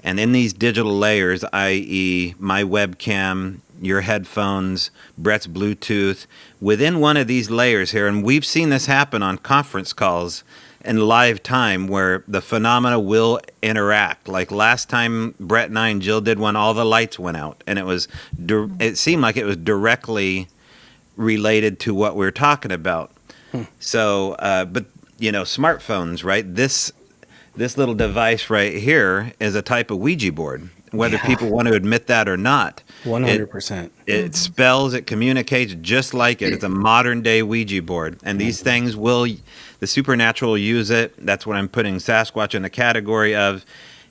And in these digital layers, i.e. my webcam, your headphones, Brett's Bluetooth, within one of these layers here, and we've seen this happen on conference calls in live time where the phenomena will interact. Like last time Brett and I and Jill did one, all the lights went out, and it seemed like it was directly related to what we were talking about. So, but smartphones, right? This little device right here is a type of Ouija board, whether people want to admit that or not. 100%. It spells, it communicates just like it. It's a modern day Ouija board. And these things the supernatural will use it. That's what I'm putting Sasquatch in the category of.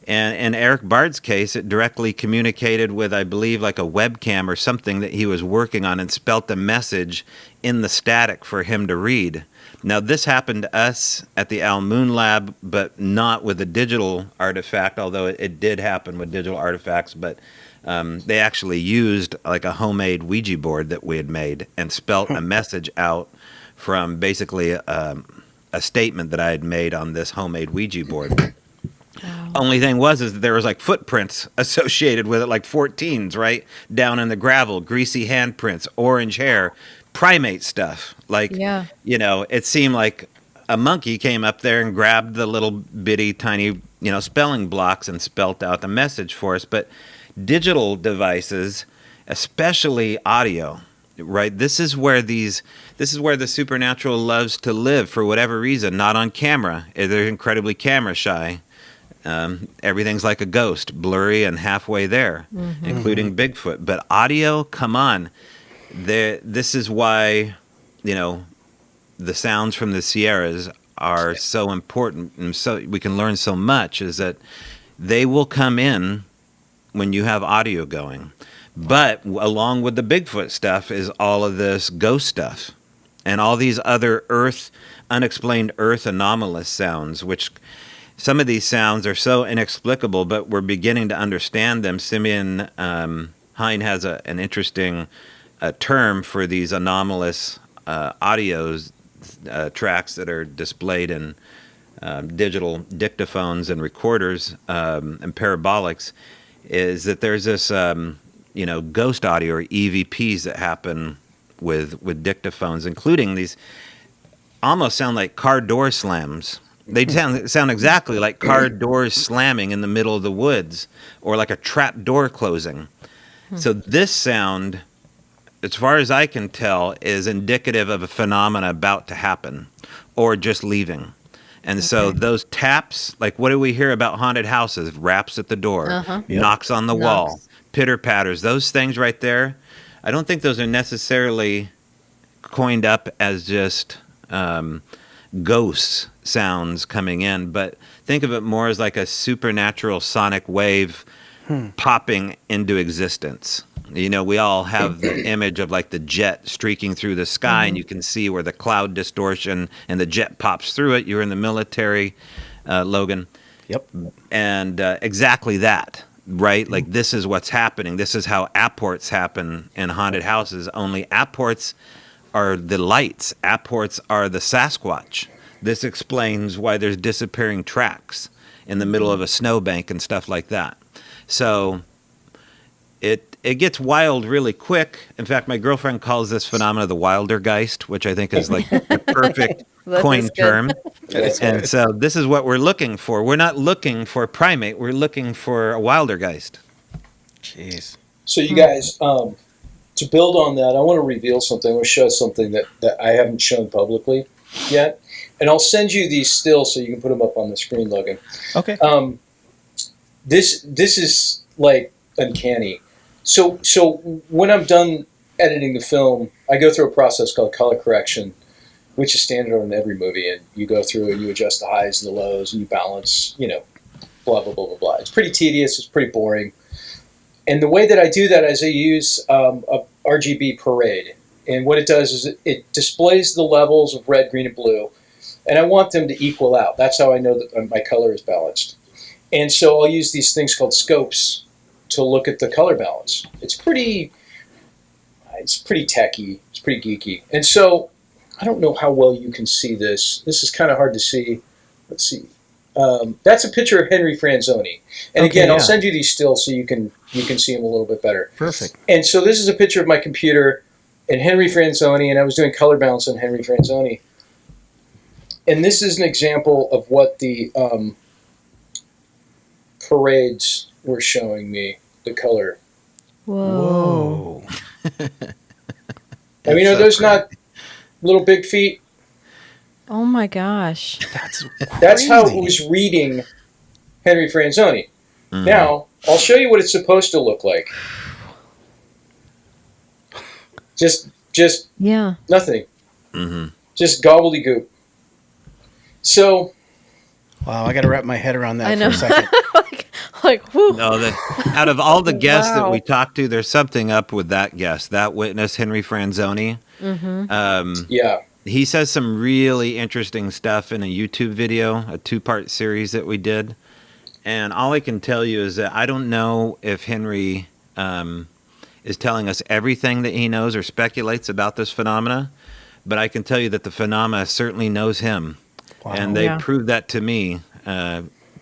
And in Eric Bard's case, it directly communicated with, I believe, like a webcam or something that he was working on and spelt the message in the static for him to read. Now, this happened to us at the Al Moon Lab, but not with a digital artifact, although it did happen with digital artifacts. But they actually used like a homemade Ouija board that we had made and spelt a message out from basically a statement that I had made on this homemade Ouija board. Wow. Only thing is that there was like footprints associated with it, like 14s, right? Down in the gravel, greasy handprints, orange hair, primate stuff. Like, it seemed like a monkey came up there and grabbed the little bitty tiny, spelling blocks and spelt out the message for us. But digital devices, especially audio, right? This is where the supernatural loves to live for whatever reason, not on camera. They're incredibly camera shy. Everything's like a ghost, blurry and halfway there, including Bigfoot. But audio, come on. This is why, the sounds from the Sierras are so important, and so we can learn so much, is that they will come in when you have audio going. But along with the Bigfoot stuff is all of this ghost stuff and all these other unexplained earth anomalous sounds, which some of these sounds are so inexplicable, but we're beginning to understand them. Simeon Hein has an interesting term for these anomalous audios tracks that are displayed in digital dictaphones and recorders and parabolics, is that there's this ghost audio or EVPs that happen with dictaphones, including these almost sound like car door slams. They sound exactly like car doors slamming in the middle of the woods, or like a trap door closing. So this sound, as far as I can tell, is indicative of a phenomena about to happen or just leaving. And so those taps, like what do we hear about haunted houses? Raps at the door, knocks on the wall, pitter patters, those things right there. I don't think those are necessarily coined up as just ghost sounds coming in, but think of it more as like a supernatural sonic wave popping into existence. We all have the image of like the jet streaking through the sky, and you can see where the cloud distortion and the jet pops through it. You're in the military, Logan. Yep. And exactly that, right? Like this is what's happening. This is how apports happen in haunted houses. Only apports are the lights. Apports are the Sasquatch. This explains why there's disappearing tracks in the middle of a snowbank and stuff like that. So it gets wild really quick. In fact, my girlfriend calls this phenomena the Wildergeist, which I think is like the perfect coined term. And so this is what we're looking for. We're not looking for a primate. We're looking for a Wildergeist. Jeez. So you guys, to build on that, I want to reveal something. I want to show something that I haven't shown publicly yet. And I'll send you these stills so you can put them up on the screen, Logan. Okay. This is like uncanny. So when I'm done editing the film, I go through a process called color correction, which is standard on every movie. And you go through and you adjust the highs and the lows and you balance, blah, blah, blah, blah, blah. It's pretty tedious. It's pretty boring. And the way that I do that is I use a RGB parade. And what it does is it displays the levels of red, green, and blue. And I want them to equal out. That's how I know that my color is balanced. And so I'll use these things called scopes to look at the color balance. It's pretty techy. It's pretty geeky. And so I don't know how well you can see this. This is kind of hard to see. Let's see. That's a picture of Henry Franzoni. And Okay, again, I'll yeah. send you these stills so you can see him a little bit better. Perfect. And so this is a picture of my computer and Henry Franzoni, and I was doing color balance on Henry Franzoni. And this is an example of what the parades were showing me, the color. Whoa. I mean, are those not little big feet? Oh my gosh. That's how it was reading Henry Franzoni. Mm. Now, I'll show you what it's supposed to look like. Just Yeah. nothing. Mm-hmm. Just gobbledygook. So, Wow, I got to wrap my head around that I know. for a second. like, whew. No, out of all the guests that Wow. we talked to, there's something up with that guest, that witness, Henry Franzoni. Mm-hmm. yeah. He says some really interesting stuff in a YouTube video, a 2-part series that we did. And all I can tell you is that I don't know if Henry is telling us everything that he knows or speculates about this phenomena, but I can tell you that the phenomena certainly knows him. Wow. And they Yeah. proved that to me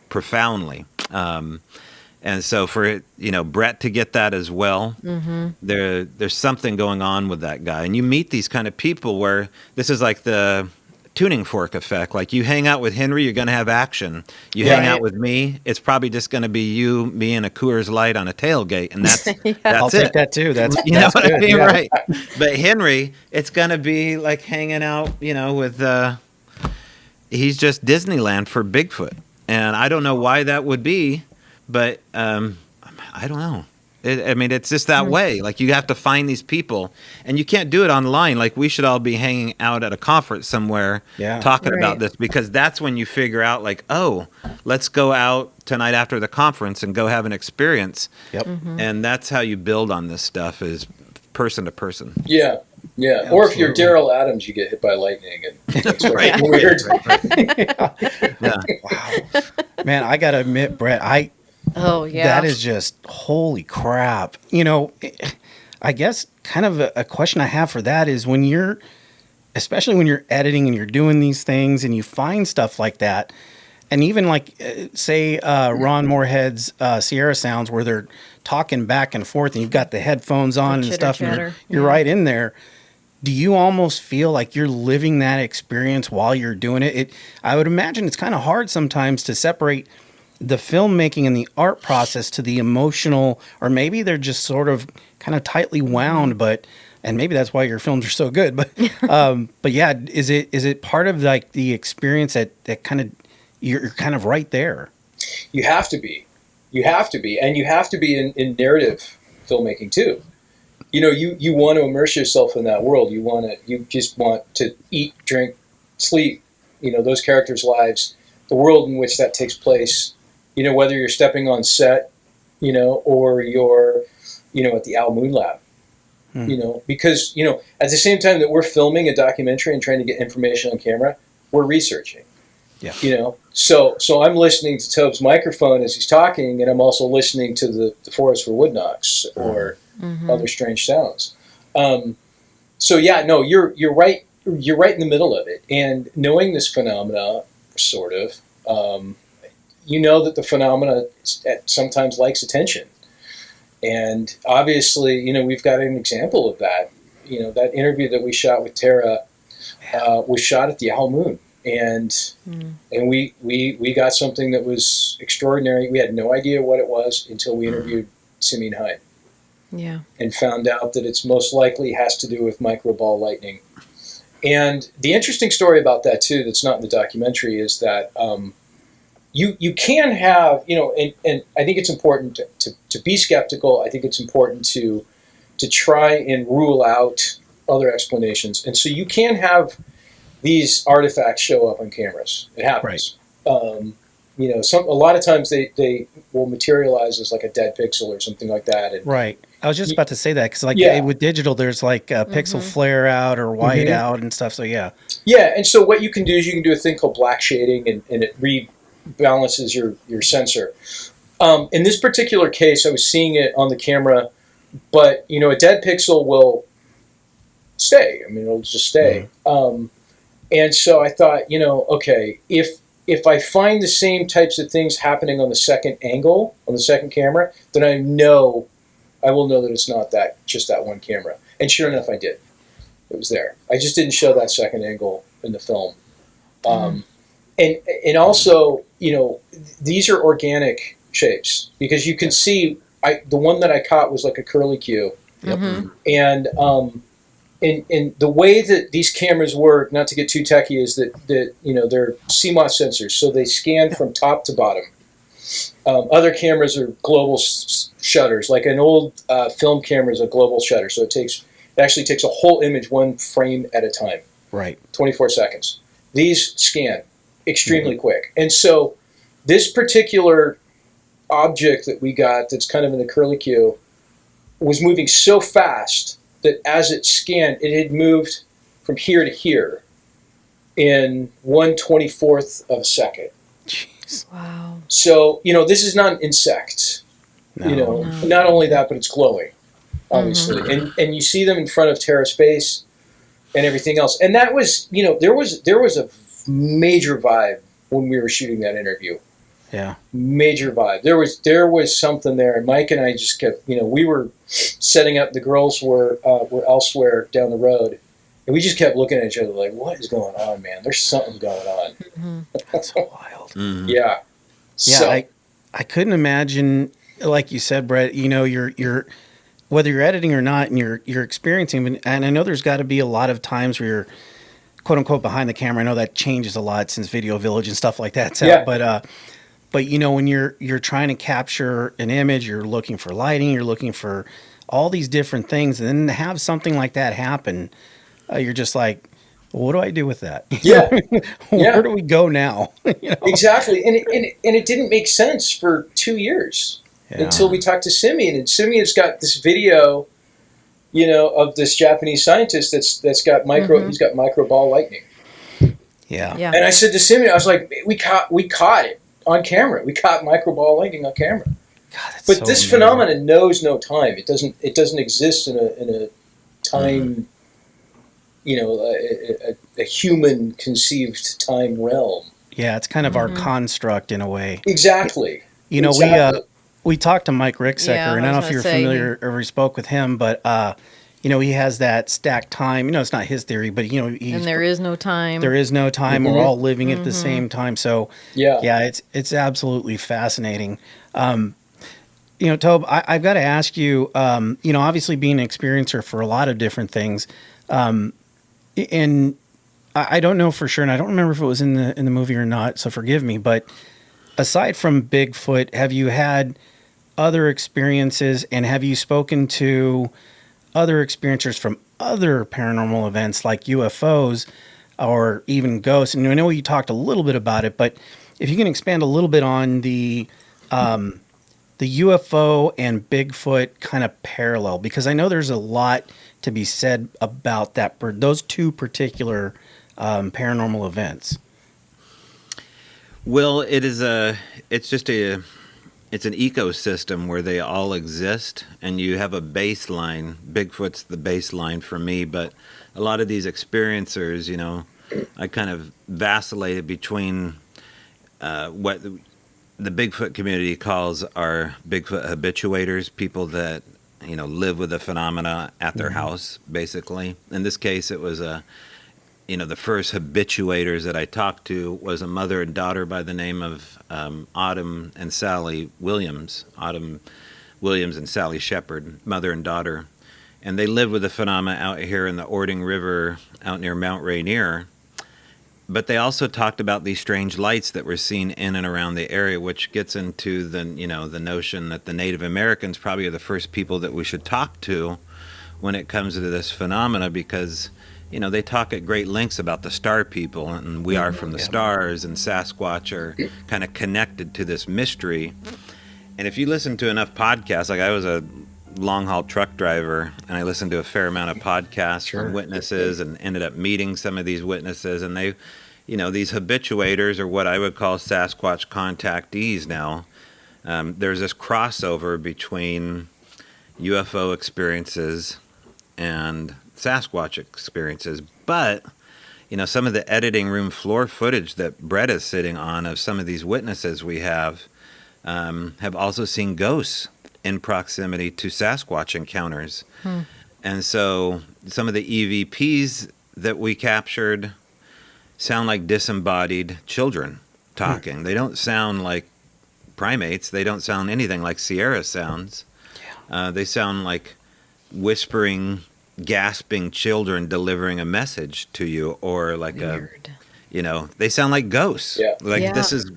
profoundly. And so for Brett to get that as well, there's something going on with that guy. And you meet these kind of people where this is like the tuning fork effect. Like you hang out with Henry, you're going to have action. You hang out with me, it's probably just going to be you, me, and a Coors Light on a tailgate, and that's I'll that's it. take that too. That's You know that's what I good, mean, yeah. right? But Henry, it's going to be like hanging out, with. He's just Disneyland for Bigfoot, and I don't know why that would be. But I don't know. It's just that way. Like you have to find these people, and you can't do it online. Like we should all be hanging out at a conference somewhere, talking about this, because that's when you figure out, like, oh, let's go out tonight after the conference and go have an experience. Yep. And that's how you build on this stuff, is person to person. Yeah. Yeah. Or if you're Daryl Adams, you get hit by lightning and it's Right. weird. Yeah. Wow. Man, I got to admit, Brett, Oh, yeah. that is just holy crap. I guess kind of a question I have for that is especially when you're editing and you're doing these things and you find stuff like that, and even like, say, Ron Moorhead's Sierra Sounds, where they're talking back and forth and you've got the headphones on and stuff, and you're right in there. Do you almost feel like you're living that experience while you're doing it? I would imagine it's kind of hard sometimes to separate the filmmaking and the art process to the emotional, or maybe they're just sort of kind of tightly wound, and maybe that's why your films are so good. But yeah, is it part of like the experience that kind of you're kind of right there? You have to be, and you have to be in narrative filmmaking too. You want to immerse yourself in that world. You just want to eat, drink, sleep. Those characters' lives, the world in which that takes place. Whether you're stepping on set, or you're, at the Al Moon Lab, because, at the same time that we're filming a documentary and trying to get information on camera, we're researching. Yeah. So I'm listening to Tobe's microphone as he's talking, and I'm also listening to the forest for wood knocks or other strange sounds. So yeah, no, you're right. You're right in the middle of it, and knowing this phenomena, sort of. you know that the phenomena sometimes likes attention. And obviously, you know, we've got an example of that. You know, that interview that we shot with Tara was shot at the Owl Moon. And we got something that was extraordinary. We had no idea what it was until we interviewed Simeon Hyde. Yeah. And found out that it's most likely has to do with microball lightning. And the interesting story about that, too, that's not in the documentary, is that you can have, you know, and I think it's important to be skeptical. I think it's important to try and rule out other explanations. And so you can have these artifacts show up on cameras. It happens. Right. You know, a lot of times they will materialize as like a dead pixel or something like that. And right. I was just about to say that because, like, with digital, there's like a pixel flare out or white out and stuff. So yeah. Yeah, and so what you can do is you can do a thing called black shading, and it rebalances your sensor. In this particular case, I was seeing it on the camera, but you know, a dead pixel will stay. I mean, it'll just stay. And so I thought, you know, okay, if I find the same types of things happening on the second angle, on the second camera, then I will know that it's not just that one camera. And sure enough, I did. It was there. I just didn't show that second angle in the film. And also, you know, these are organic shapes because you can see the one that I caught was like a curlicue. And the way that these cameras work, not to get too techie, is that you know, they're CMOS sensors, so they scan from top to bottom. Other cameras are global shutters, like an old film camera is a global shutter, so it actually takes a whole image one frame at a time. Right. 24 seconds. These scan extremely quick. And so this particular object that we got that's kind of in the curlicue was moving so fast that as it scanned, it had moved from here to here in 1/24th of a second. Jeez. Wow. So, you know, this is not an insect. No. You know, not only that, but it's glowing, obviously. And you see them in front of Tara's face and everything else. And that was, you know, there was a major vibe when we were shooting that interview. Yeah. Major vibe. There was something there, and Mike and I just kept, you know, we were setting up. The girls were elsewhere down the road, and we just kept looking at each other like, "What is going on, man? There's something going on." That's wild. Yeah. Yeah. So, I couldn't imagine, like you said, Brett. You know, you're whether you're editing or not, and you're experiencing. And I know there's got to be a lot of times where you're, quote unquote, behind the camera. I know that changes a lot since Video Village and stuff like that's out. But you know, when you're trying to capture an image, you're looking for lighting, you're looking for all these different things, and then to have something like that happen, you're just like, well, what do I do with that? Yeah. Where do we go now? You know? Exactly. And it didn't make sense for 2 years until we talked to Simeon, and Simeon's got this video, you know, of this Japanese scientist that's got he's got microball lightning. Yeah. And I said to Simeon, I was like, we caught it on camera. We caught microball lightning on camera. God, but so this phenomenon knows no time. It doesn't exist in a time, you know, a human conceived time realm. Yeah, it's kind of our construct in a way. Exactly. You know, we talked to Mike Ricksecker, and I don't know if you're familiar or we spoke with him, but you know, he has that stacked time. You know, it's not his theory, but you know, and there is no time. There is no time. We're all living at the same time. So yeah, it's absolutely fascinating. You know, Tobe, I've got to ask you. You know, obviously being an experiencer for a lot of different things, and I don't know for sure, and I don't remember if it was in the movie or not. So forgive me, but aside from Bigfoot, have you had other experiences, and have you spoken to other experiencers from other paranormal events like UFOs or even ghosts? And I know you talked a little bit about it, but if you can expand a little bit on the UFO and Bigfoot kind of parallel, because I know there's a lot to be said about those two particular paranormal events. Well, it's an ecosystem where they all exist, and you have a baseline. Bigfoot's the baseline for me, but a lot of these experiencers, you know, I kind of vacillated between what the Bigfoot community calls our Bigfoot habituators, people that, live with the phenomena at their house, basically. In this case, it was the first habituators that I talked to was a mother and daughter by the name of Autumn and Sally Williams. Autumn Williams and Sally Shepard, mother and daughter. And they live with the phenomena out here in the Ording River out near Mount Rainier. But they also talked about these strange lights that were seen in and around the area, which gets into the notion that the Native Americans probably are the first people that we should talk to when it comes to this phenomena, because they talk at great lengths about the star people, and we are from the stars, and Sasquatch are kind of connected to this mystery. And if you listen to enough podcasts, like I was a long haul truck driver, and I listened to a fair amount of podcasts from witnesses, and ended up meeting some of these witnesses, and they, these habituators are what I would call Sasquatch contactees now. There's this crossover between UFO experiences and Sasquatch experiences, but some of the editing room floor footage that Brett is sitting on of some of these witnesses we have also seen ghosts in proximity to Sasquatch encounters. And so some of the EVPs that we captured sound like disembodied children talking. They don't sound like primates. They don't sound anything like Sierra sounds. They sound like whispering, gasping children delivering a message to you, or like Weird. They sound like ghosts. This is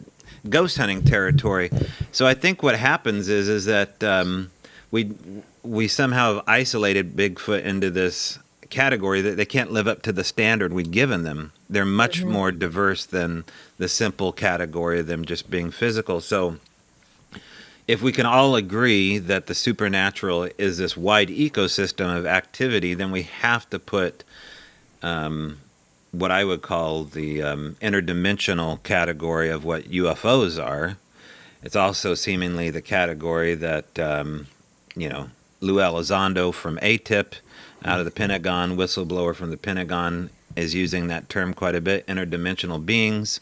ghost hunting territory. So I think what happens is that we somehow have isolated Bigfoot into this category that they can't live up to the standard we've given them. They're much more diverse than the simple category of them just being physical. So if we can all agree that the supernatural is this wide ecosystem of activity, then we have to put what I would call the interdimensional category of what UFOs are. It's also seemingly the category that, Lou Elizondo from ATIP out of the Pentagon, whistleblower from the Pentagon, is using that term quite a bit, interdimensional beings.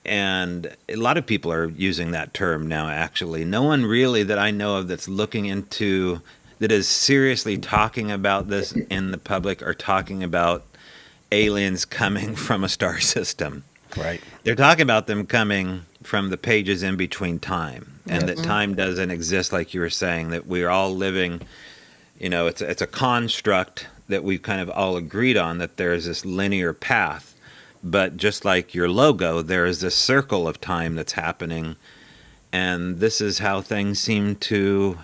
And a lot of people are using that term now, actually. No one really that I know of that's looking into, that is seriously talking about this in the public, or talking about aliens coming from a star system. Right. They're talking about them coming from the pages in between time, and that time doesn't exist, like you were saying, that we're all living, it's a construct that we've kind of all agreed on, that there's this linear path. But just like your logo, there is this circle of time that's happening, and this is how things seem to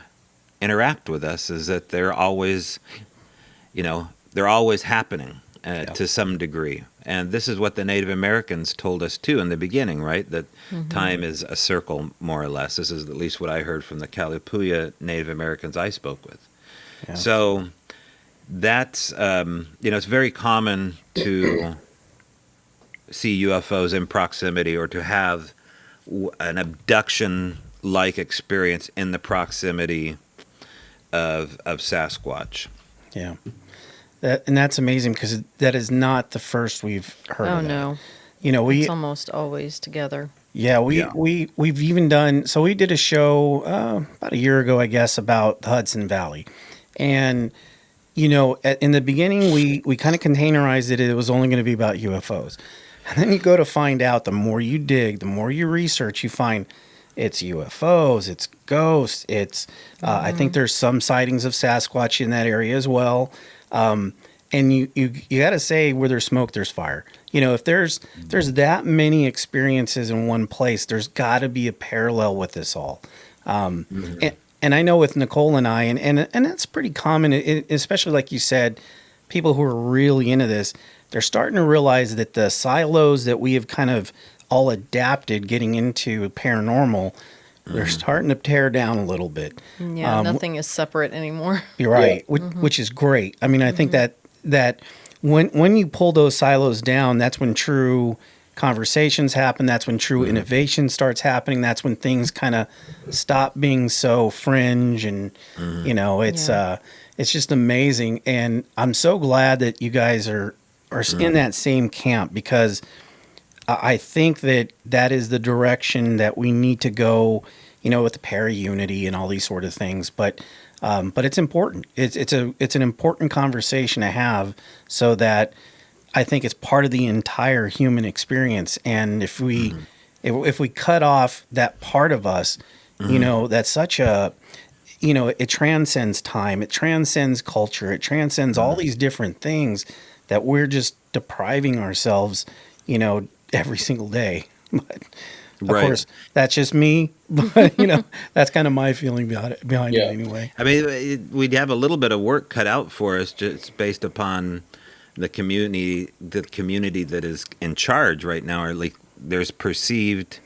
interact with us, is that they're always happening to some degree. And this is what the Native Americans told us too in the beginning, right? That time is a circle, more or less. This is at least what I heard from the Kalipuya Native Americans I spoke with. Yeah. So that's, it's very common to see UFOs in proximity, or to have an abduction-like experience in the proximity of Sasquatch. Yeah. And that's amazing, because that is not the first we've heard of that. No. It's almost always together. Yeah, we've even done, so we did a show about a year ago, I guess, about the Hudson Valley. And, in the beginning, we kind of containerized it was only going to be about UFOs. And then you go to find out, the more you dig, the more you research, you find it's UFOs, it's ghosts, it's I think there's some sightings of Sasquatch in that area as well. And you got to say, where there's smoke, there's fire. If there's that many experiences in one place, there's got to be a parallel with this all. And I know with Nicole and I, and that's pretty common, especially like you said, people who are really into this, they're starting to realize that the silos that we have kind of all adapted getting into paranormal, they're starting to tear down a little bit. Yeah, nothing is separate anymore. You're right, which is great. I mean, I think that when you pull those silos down, that's when true conversations happen. That's when true innovation starts happening. That's when things kind of stop being so fringe, and it's just amazing. And I'm so glad that you guys are in that same camp, because I think that is the direction that we need to go, with the para-unity and all these sort of things. But it's important. It's an important conversation to have, so that I think it's part of the entire human experience. And if we cut off that part of us, that's such a, it transcends time, it transcends culture, it transcends all these different things that we're just depriving ourselves, every single day. But of course, that's just me. But that's kind of my feeling behind it anyway. I mean, we'd have a little bit of work cut out for us just based upon the community that is in charge right now, or like there's perceived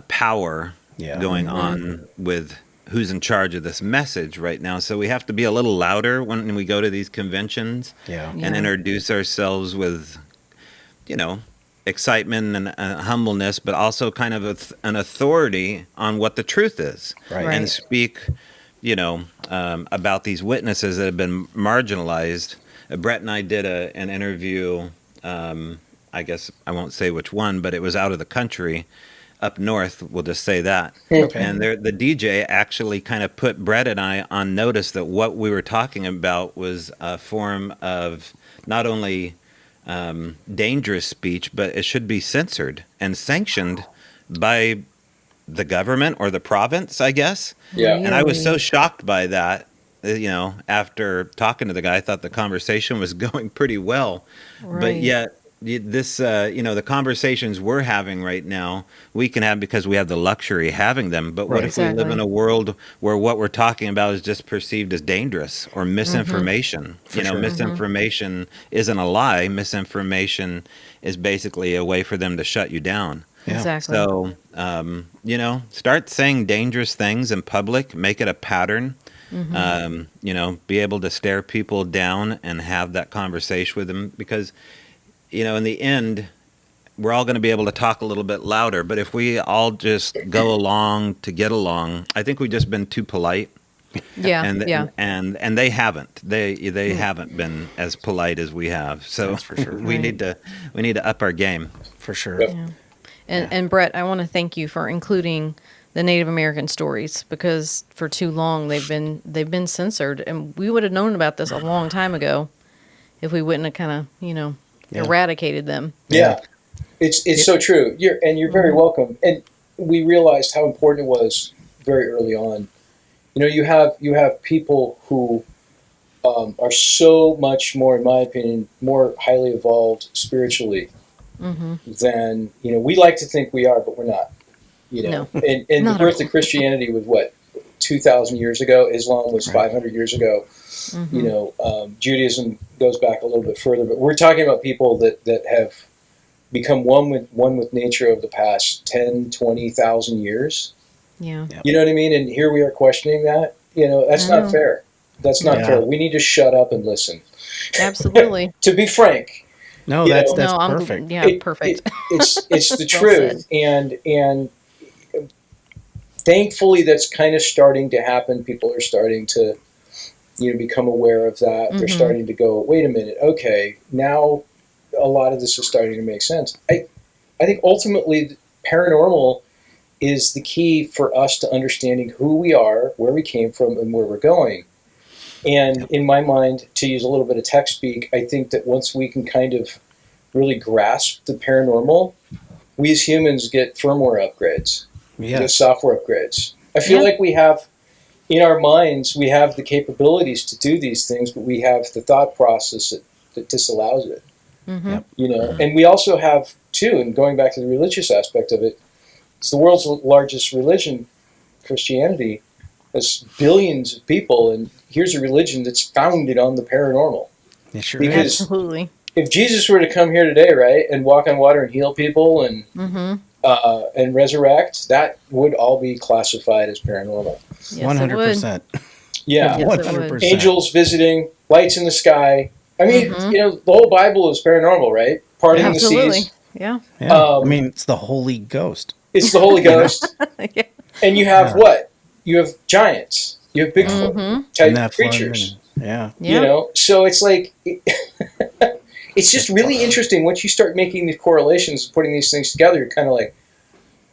power going on with who's in charge of this message right now. So we have to be a little louder when we go to these conventions and introduce ourselves with, excitement and humbleness, but also kind of an authority on what the truth is, and speak, about these witnesses that have been marginalized. Brett and I did an interview. I guess I won't say which one, but it was out of the country, up north. We'll just say that. Okay. And the DJ actually kind of put Brett and I on notice that what we were talking about was a form of not only dangerous speech, but it should be censored and sanctioned by the government or the province, I guess. Yeah. And I was so shocked by that. After talking to the guy, I thought the conversation was going pretty well. But yet, this, the conversations we're having right now, we can have because we have the luxury of having them. But what if we live in a world where what we're talking about is just perceived as dangerous or misinformation? Misinformation isn't a lie. Misinformation is basically a way for them to shut you down. Yeah. Exactly. So, start saying dangerous things in public, make it a pattern. Be able to stare people down and have that conversation with them, because in the end, we're all going to be able to talk a little bit louder. But if we all just go along to get along, I think we've just been too polite. Yeah. And they haven't. They haven't been as polite as we have. So That's for sure. we need to up our game. For sure. Yeah. And Brett, I want to thank you for including the Native American stories, because for too long they've been censored, and we would have known about this a long time ago if we wouldn't have kind of eradicated them. Yeah, it's so true. You're very welcome. And we realized how important it was very early on. You have people who are so much more, in my opinion, more highly evolved spiritually than we like to think we are, but we're not. No, and the birth of Christianity was what, 2,000 years ago. Islam was 500 years ago. Judaism goes back a little bit further, but we're talking about people that have become one with nature of the past 10, 20,000 years. Yeah. You know what I mean? And here we are questioning that. That's not fair. That's not fair. We need to shut up and listen. Absolutely. To be frank. No, that's perfect. Perfect. It's the Well truth. And thankfully that's kind of starting to happen. People are starting to become aware of that. They're starting to go, wait a minute, okay, now a lot of this is starting to make sense. I think ultimately paranormal is the key for us to understanding who we are, where we came from, and where we're going. And in my mind, to use a little bit of tech speak, I think that once we can kind of really grasp the paranormal, we as humans get firmware upgrades, get software upgrades. I feel like we have, in our minds, we have the capabilities to do these things, but we have the thought process that disallows it. And we also have, too, and going back to the religious aspect of it, it's the world's largest religion, Christianity. There's billions of people, and here's a religion that's founded on the paranormal. It sure because Absolutely. If Jesus were to come here today, right, and walk on water and heal people and resurrect, that would all be classified as paranormal. Yes, 100%. Yeah, Yes, it would. 100%. angels visiting, lights in the sky. I mean, the whole Bible is paranormal, right? Parting the seas. Yeah. Yeah. It's the Holy Ghost. It's the Holy Ghost. Yeah. And you have what? You have giants. You have Bigfoot type Nephilim creatures. and- So it's like, it's just really interesting once you start making these correlations, putting these things together. You're kind of like,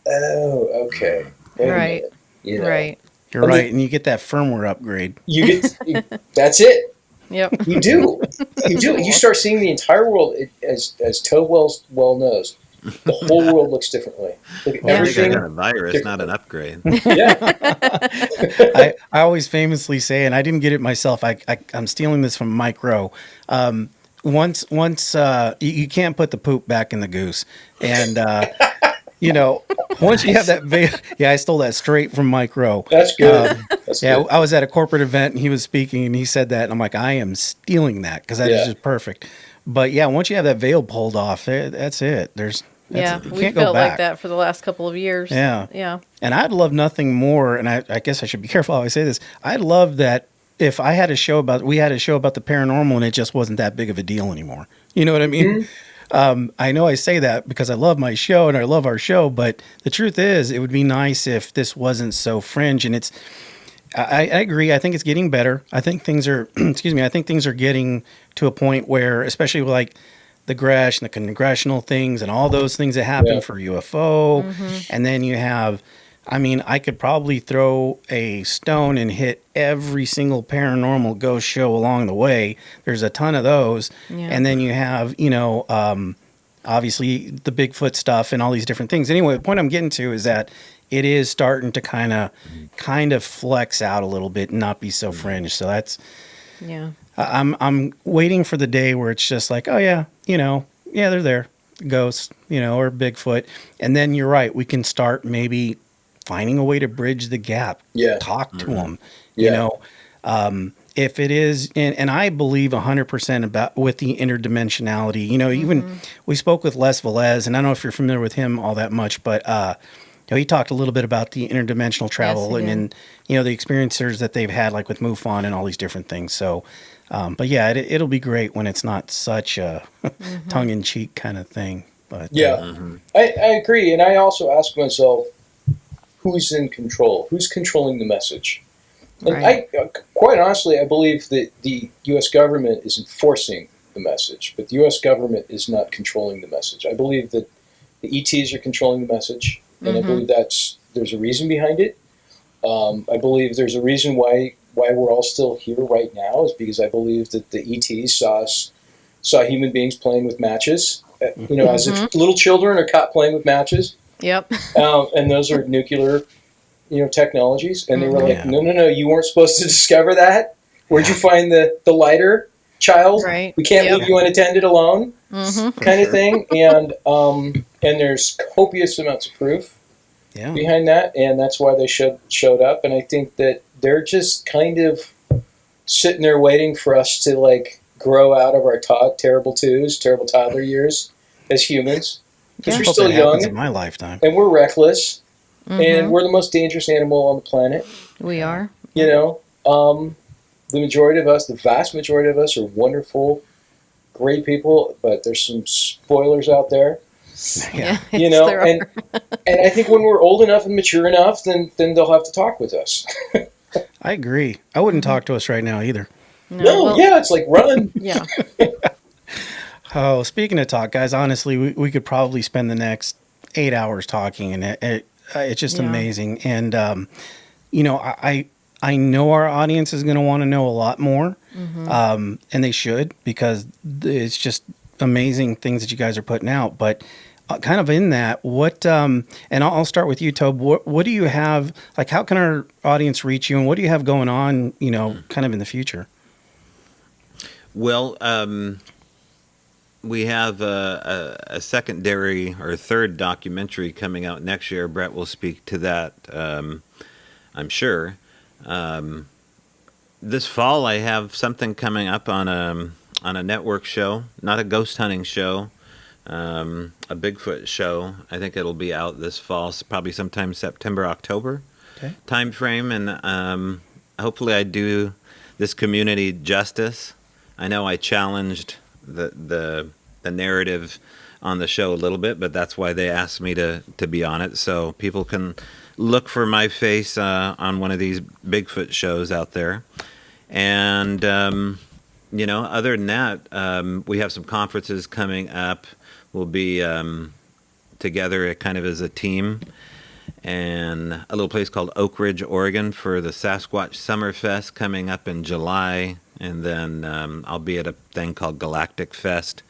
oh, okay, wait a Right. minute, you know. Right. You're right, and you get that firmware upgrade. That's it. Yep. You do. You start seeing the entire world, as Tobe well knows. The whole world looks differently. Look at I think I everything. got a virus, not an upgrade. Yeah. I always famously say, and I didn't get it myself. I'm stealing this from Mike Rowe. Once you can't put the poop back in the goose, and once you have that, I stole that straight from Mike Rowe. That's good. That's Yeah, good. I was at a corporate event and he was speaking and he said that, and I'm like, I am stealing that because that is just perfect. But yeah, once you have that veil pulled off, that's it. You We can't go felt back. like that for the last couple of years. Yeah. Yeah. And I'd love nothing more, and I guess I should be careful how I say this. I'd love that if we had a show about the paranormal and it just wasn't that big of a deal anymore. You know what I mean? I know I say that because I love my show and I love our show, but the truth is, it would be nice if this wasn't so fringe. And I agree. I think it's getting better. I think things are, I think things are getting to a point where, especially with like the Gresh and the congressional things and all those things that happen for UFO. And then you have, I could probably throw a stone and hit every single paranormal ghost show along the way. There's a ton of those. Yeah. And then you have, obviously the Bigfoot stuff and all these different things. Anyway, the point I'm getting to is that it is starting to kind of flex out a little bit and not be so fringe. So that's, Yeah. I'm waiting for the day where it's just like, oh yeah, they're there, ghosts, or Bigfoot. And then you're right. We can start maybe finding a way to bridge the gap, talk to them, if it is, and I believe 100% about with the interdimensionality, even we spoke with Les Velez, and I don't know if you're familiar with him all that much, but, he talked a little bit about the interdimensional travel and the experiences that they've had, like with MUFON and all these different things. So, but yeah, it'll be great when it's not such a tongue-in-cheek kind of thing. But I agree, and I also ask myself, who's in control? Who's controlling the message? And Right. quite honestly, I believe that the U.S. government is enforcing the message, but the U.S. government is not controlling the message. I believe that the ETs are controlling the message, and I believe there's a reason behind it. I believe there's a reason why we're all still here right now is because I believe that the ETs saw human beings playing with matches, as if little children are caught playing with matches. Yep. And those are nuclear, technologies. And they were like, no, you weren't supposed to discover that. Where'd you find the lighter, child? Right. We can't leave you unattended alone, kind of thing. And there's copious amounts of proof behind that, and that's why they showed up. And I think that they're just kind of sitting there waiting for us to like grow out of our terrible toddler years as humans. Because we're still young in my lifetime, and we're reckless, and we're the most dangerous animal on the planet. We are. The majority of us, the vast majority of us, are wonderful, great people. But there's some spoilers out there, Yes, there and I think when we're old enough and mature enough, then they'll have to talk with us. I agree. I wouldn't talk to us right now either. No, it's like run. Yeah. Oh, speaking of talk, guys, honestly, we could probably spend the next 8 hours talking, and it's just amazing. And, I know our audience is going to want to know a lot more, and they should, because it's just amazing things that you guys are putting out. But kind of in that, and I'll start with you, Tobe. What do you have, like, how can our audience reach you, and what do you have going on, kind of in the future? Well, we have a secondary or third documentary coming out next year. Brett will speak to that, I'm sure. This fall, I have something coming up on a network show, not a ghost hunting show, a Bigfoot show. I think it'll be out this fall, probably sometime September, October time frame, and hopefully I do this community justice. I know I challenged the narrative on the show a little bit, but that's why they asked me to be on it, so people can look for my face on one of these Bigfoot shows out there. And other than that, we have some conferences coming up. We'll be together kind of as a team, and a little place called Oak Ridge, Oregon, for the Sasquatch Summerfest coming up in July. And then I'll be at a thing called Galactic Fest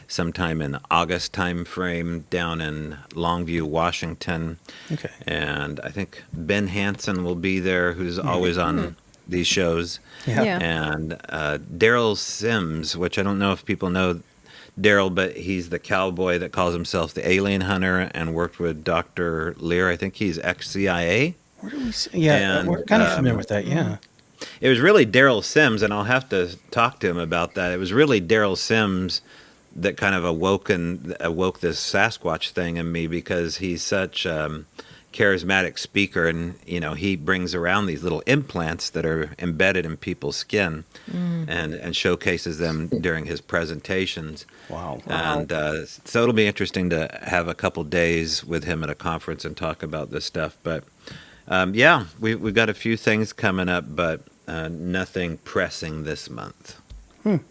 sometime in August time frame down in Longview, Washington. Okay. And I think Ben Hansen will be there, who's always on these shows. Yeah. Yeah. And Daryl Sims, which I don't know if people know Daryl, but he's the cowboy that calls himself the alien hunter and worked with Dr. Lear. I think he's ex-CIA. Where do we see? Yeah, And, we're kind of familiar with that. Yeah. It was really Daryl Sims, and I'll have to talk to him about that. It was really Daryl Sims that kind of awoke this Sasquatch thing in me, because he's such charismatic speaker, and he brings around these little implants that are embedded in people's skin, and showcases them during his presentations. Wow. And so it'll be interesting to have a couple days with him at a conference and talk about this stuff. But we've got a few things coming up, but nothing pressing this month.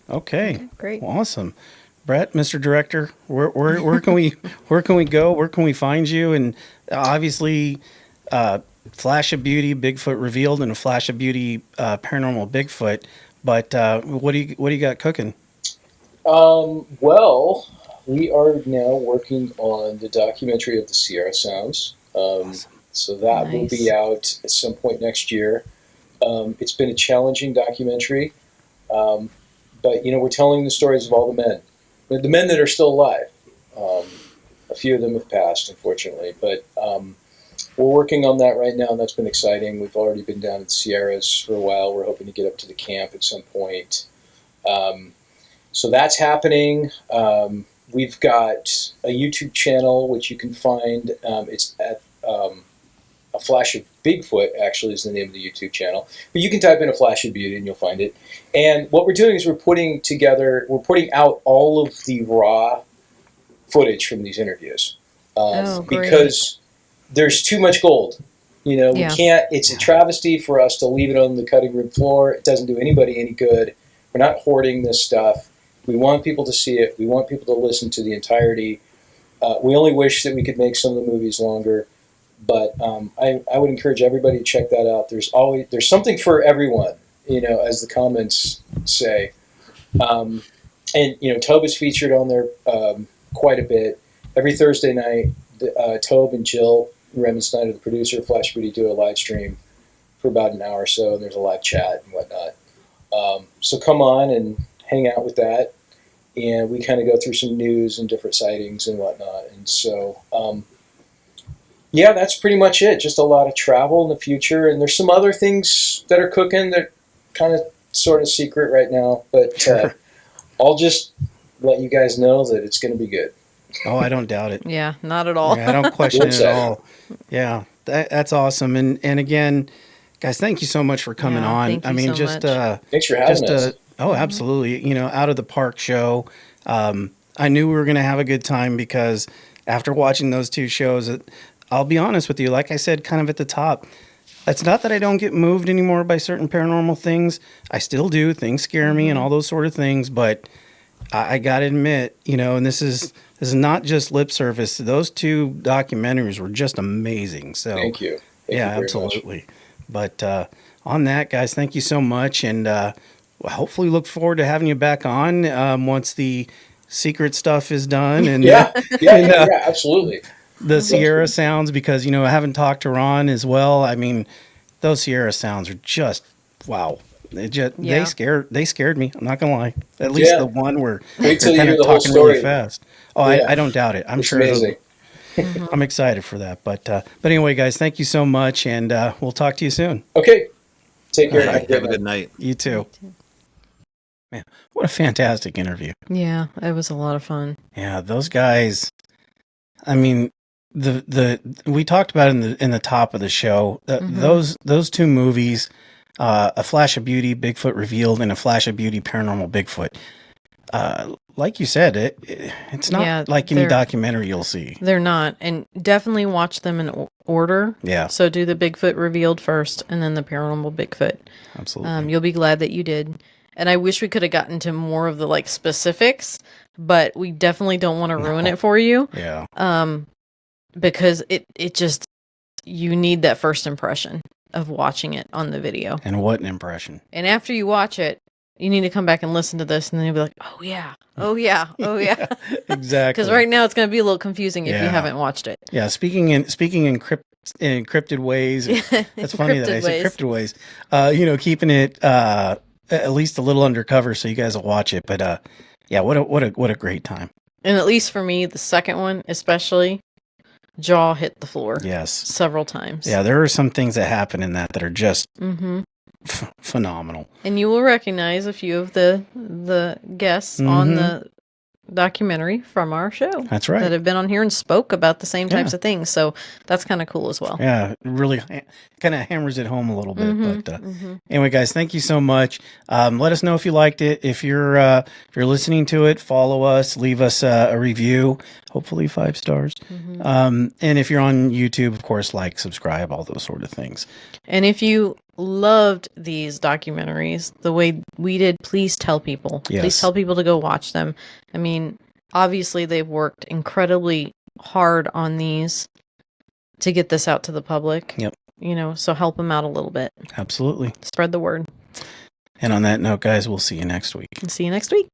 Okay. Great. Awesome. Brett, Mr. Director, where can we go? Where can we find you? And obviously, Flash of Beauty, Bigfoot Revealed, and a Flash of Beauty, Paranormal Bigfoot. But what do you got cooking? Well, we are now working on the documentary of the Sierra Sounds. Awesome. So that will be out at some point next year. It's been a challenging documentary, but we're telling the stories of all the men that are still alive. A few of them have passed, unfortunately, but we're working on that right now, and that's been exciting. We've already been down in the Sierras for a while. We're hoping to get up to the camp at some point. So that's happening. We've got a YouTube channel, which you can find. It's at A Flash of Bigfoot, actually, is the name of the YouTube channel. But you can type in A Flash of Beauty and you'll find it. And what we're doing is we're putting out all of the raw footage from these interviews. Because there's too much gold. We can't, it's a travesty for us to leave it on the cutting room floor. It doesn't do anybody any good. We're not hoarding this stuff. We want people to see it. We want people to listen to the entirety. We only wish that we could make some of the movies longer. But I would encourage everybody to check that out. There's something for everyone, as the comments say. And Tobe is featured on there quite a bit. Every Thursday night, Tobe and Jill Remensnyder, the producer of Flash Beauty, do a live stream for about an hour or so, and there's a live chat and whatnot. So come on and hang out with that. And we kind of go through some news and different sightings and whatnot. And so... that's pretty much it. Just a lot of travel in the future. And there's some other things that are cooking that are kind of sort of secret right now. But I'll just let you guys know that it's going to be good. Oh, I don't doubt it. Yeah, not at all. Yeah, I don't question it at all. Yeah, that's awesome. And again, guys, thank you so much for coming on. Thank you so much. Thanks for having us. Oh, absolutely. Out of the park show. I knew we were going to have a good time because after watching those two shows, I'll be honest with you, like I said, kind of at the top, it's not that I don't get moved anymore by certain paranormal things. I still do. Things scare me and all those sort of things. But I got to admit, and this is not just lip service. Those two documentaries were just amazing. So thank you. Thank you very absolutely. Much. But on that, guys, thank you so much. And hopefully look forward to having you back on once the secret stuff is done. And absolutely. The Sierra Sounds, because I haven't talked to Ron as well. I mean, those Sierra Sounds are just wow. They scared me. I'm not gonna lie. At least the one where wait till you hear the whole talking story. really fast. Oh, I don't doubt it. I'm sure. Amazing. I'm excited for that. But anyway, guys, thank you so much, and we'll talk to you soon. Okay. Take care. Have a good night. You too. Man, what a fantastic interview. Yeah, it was a lot of fun. Yeah, those guys. I mean. We talked about it in the top of the show. Those two movies, A Flash of Beauty, Bigfoot Revealed, and A Flash of Beauty, Paranormal Bigfoot. Like you said, it's not like any documentary you'll see. They're not, and definitely watch them in order. Yeah. So do the Bigfoot Revealed first, and then the Paranormal Bigfoot. Absolutely. You'll be glad that you did. and I wish we could have gotten to more of the like specifics, but we definitely don't want to ruin it for you. Yeah. Because it just, you need that first impression of watching it on the video. And what an impression. And after you watch it, you need to come back and listen to this, and then you'll be like, oh yeah, oh yeah, oh yeah. Exactly. Because right now it's going to be a little confusing if you haven't watched it. Yeah, speaking in encrypted ways. That's funny that I said encrypted ways. Keeping it at least a little undercover so you guys will watch it. But yeah, what a great time. And at least for me, the second one especially, jaw hit the floor. Yes, several times. Yeah, there are some things that happen in that are just phenomenal. And you will recognize a few of the guests on the documentary from our show. That's right. That have been on here and spoke about the same types of things. So that's kind of cool as well. Yeah, it really kind of hammers it home a little bit. But anyway, guys, thank you so much. Let us know if you liked it. If you're listening to it, follow us, leave us a review, hopefully 5 stars. And if you're on YouTube, of course, like, subscribe, all those sort of things. And if you loved these documentaries the way we did, please tell people. Yes. Please tell people to go watch them. I mean, obviously they've worked incredibly hard on these to get this out to the public. Yep. So help them out a little bit. Absolutely. Spread the word. And on that note, guys, we'll see you next week. See you next week.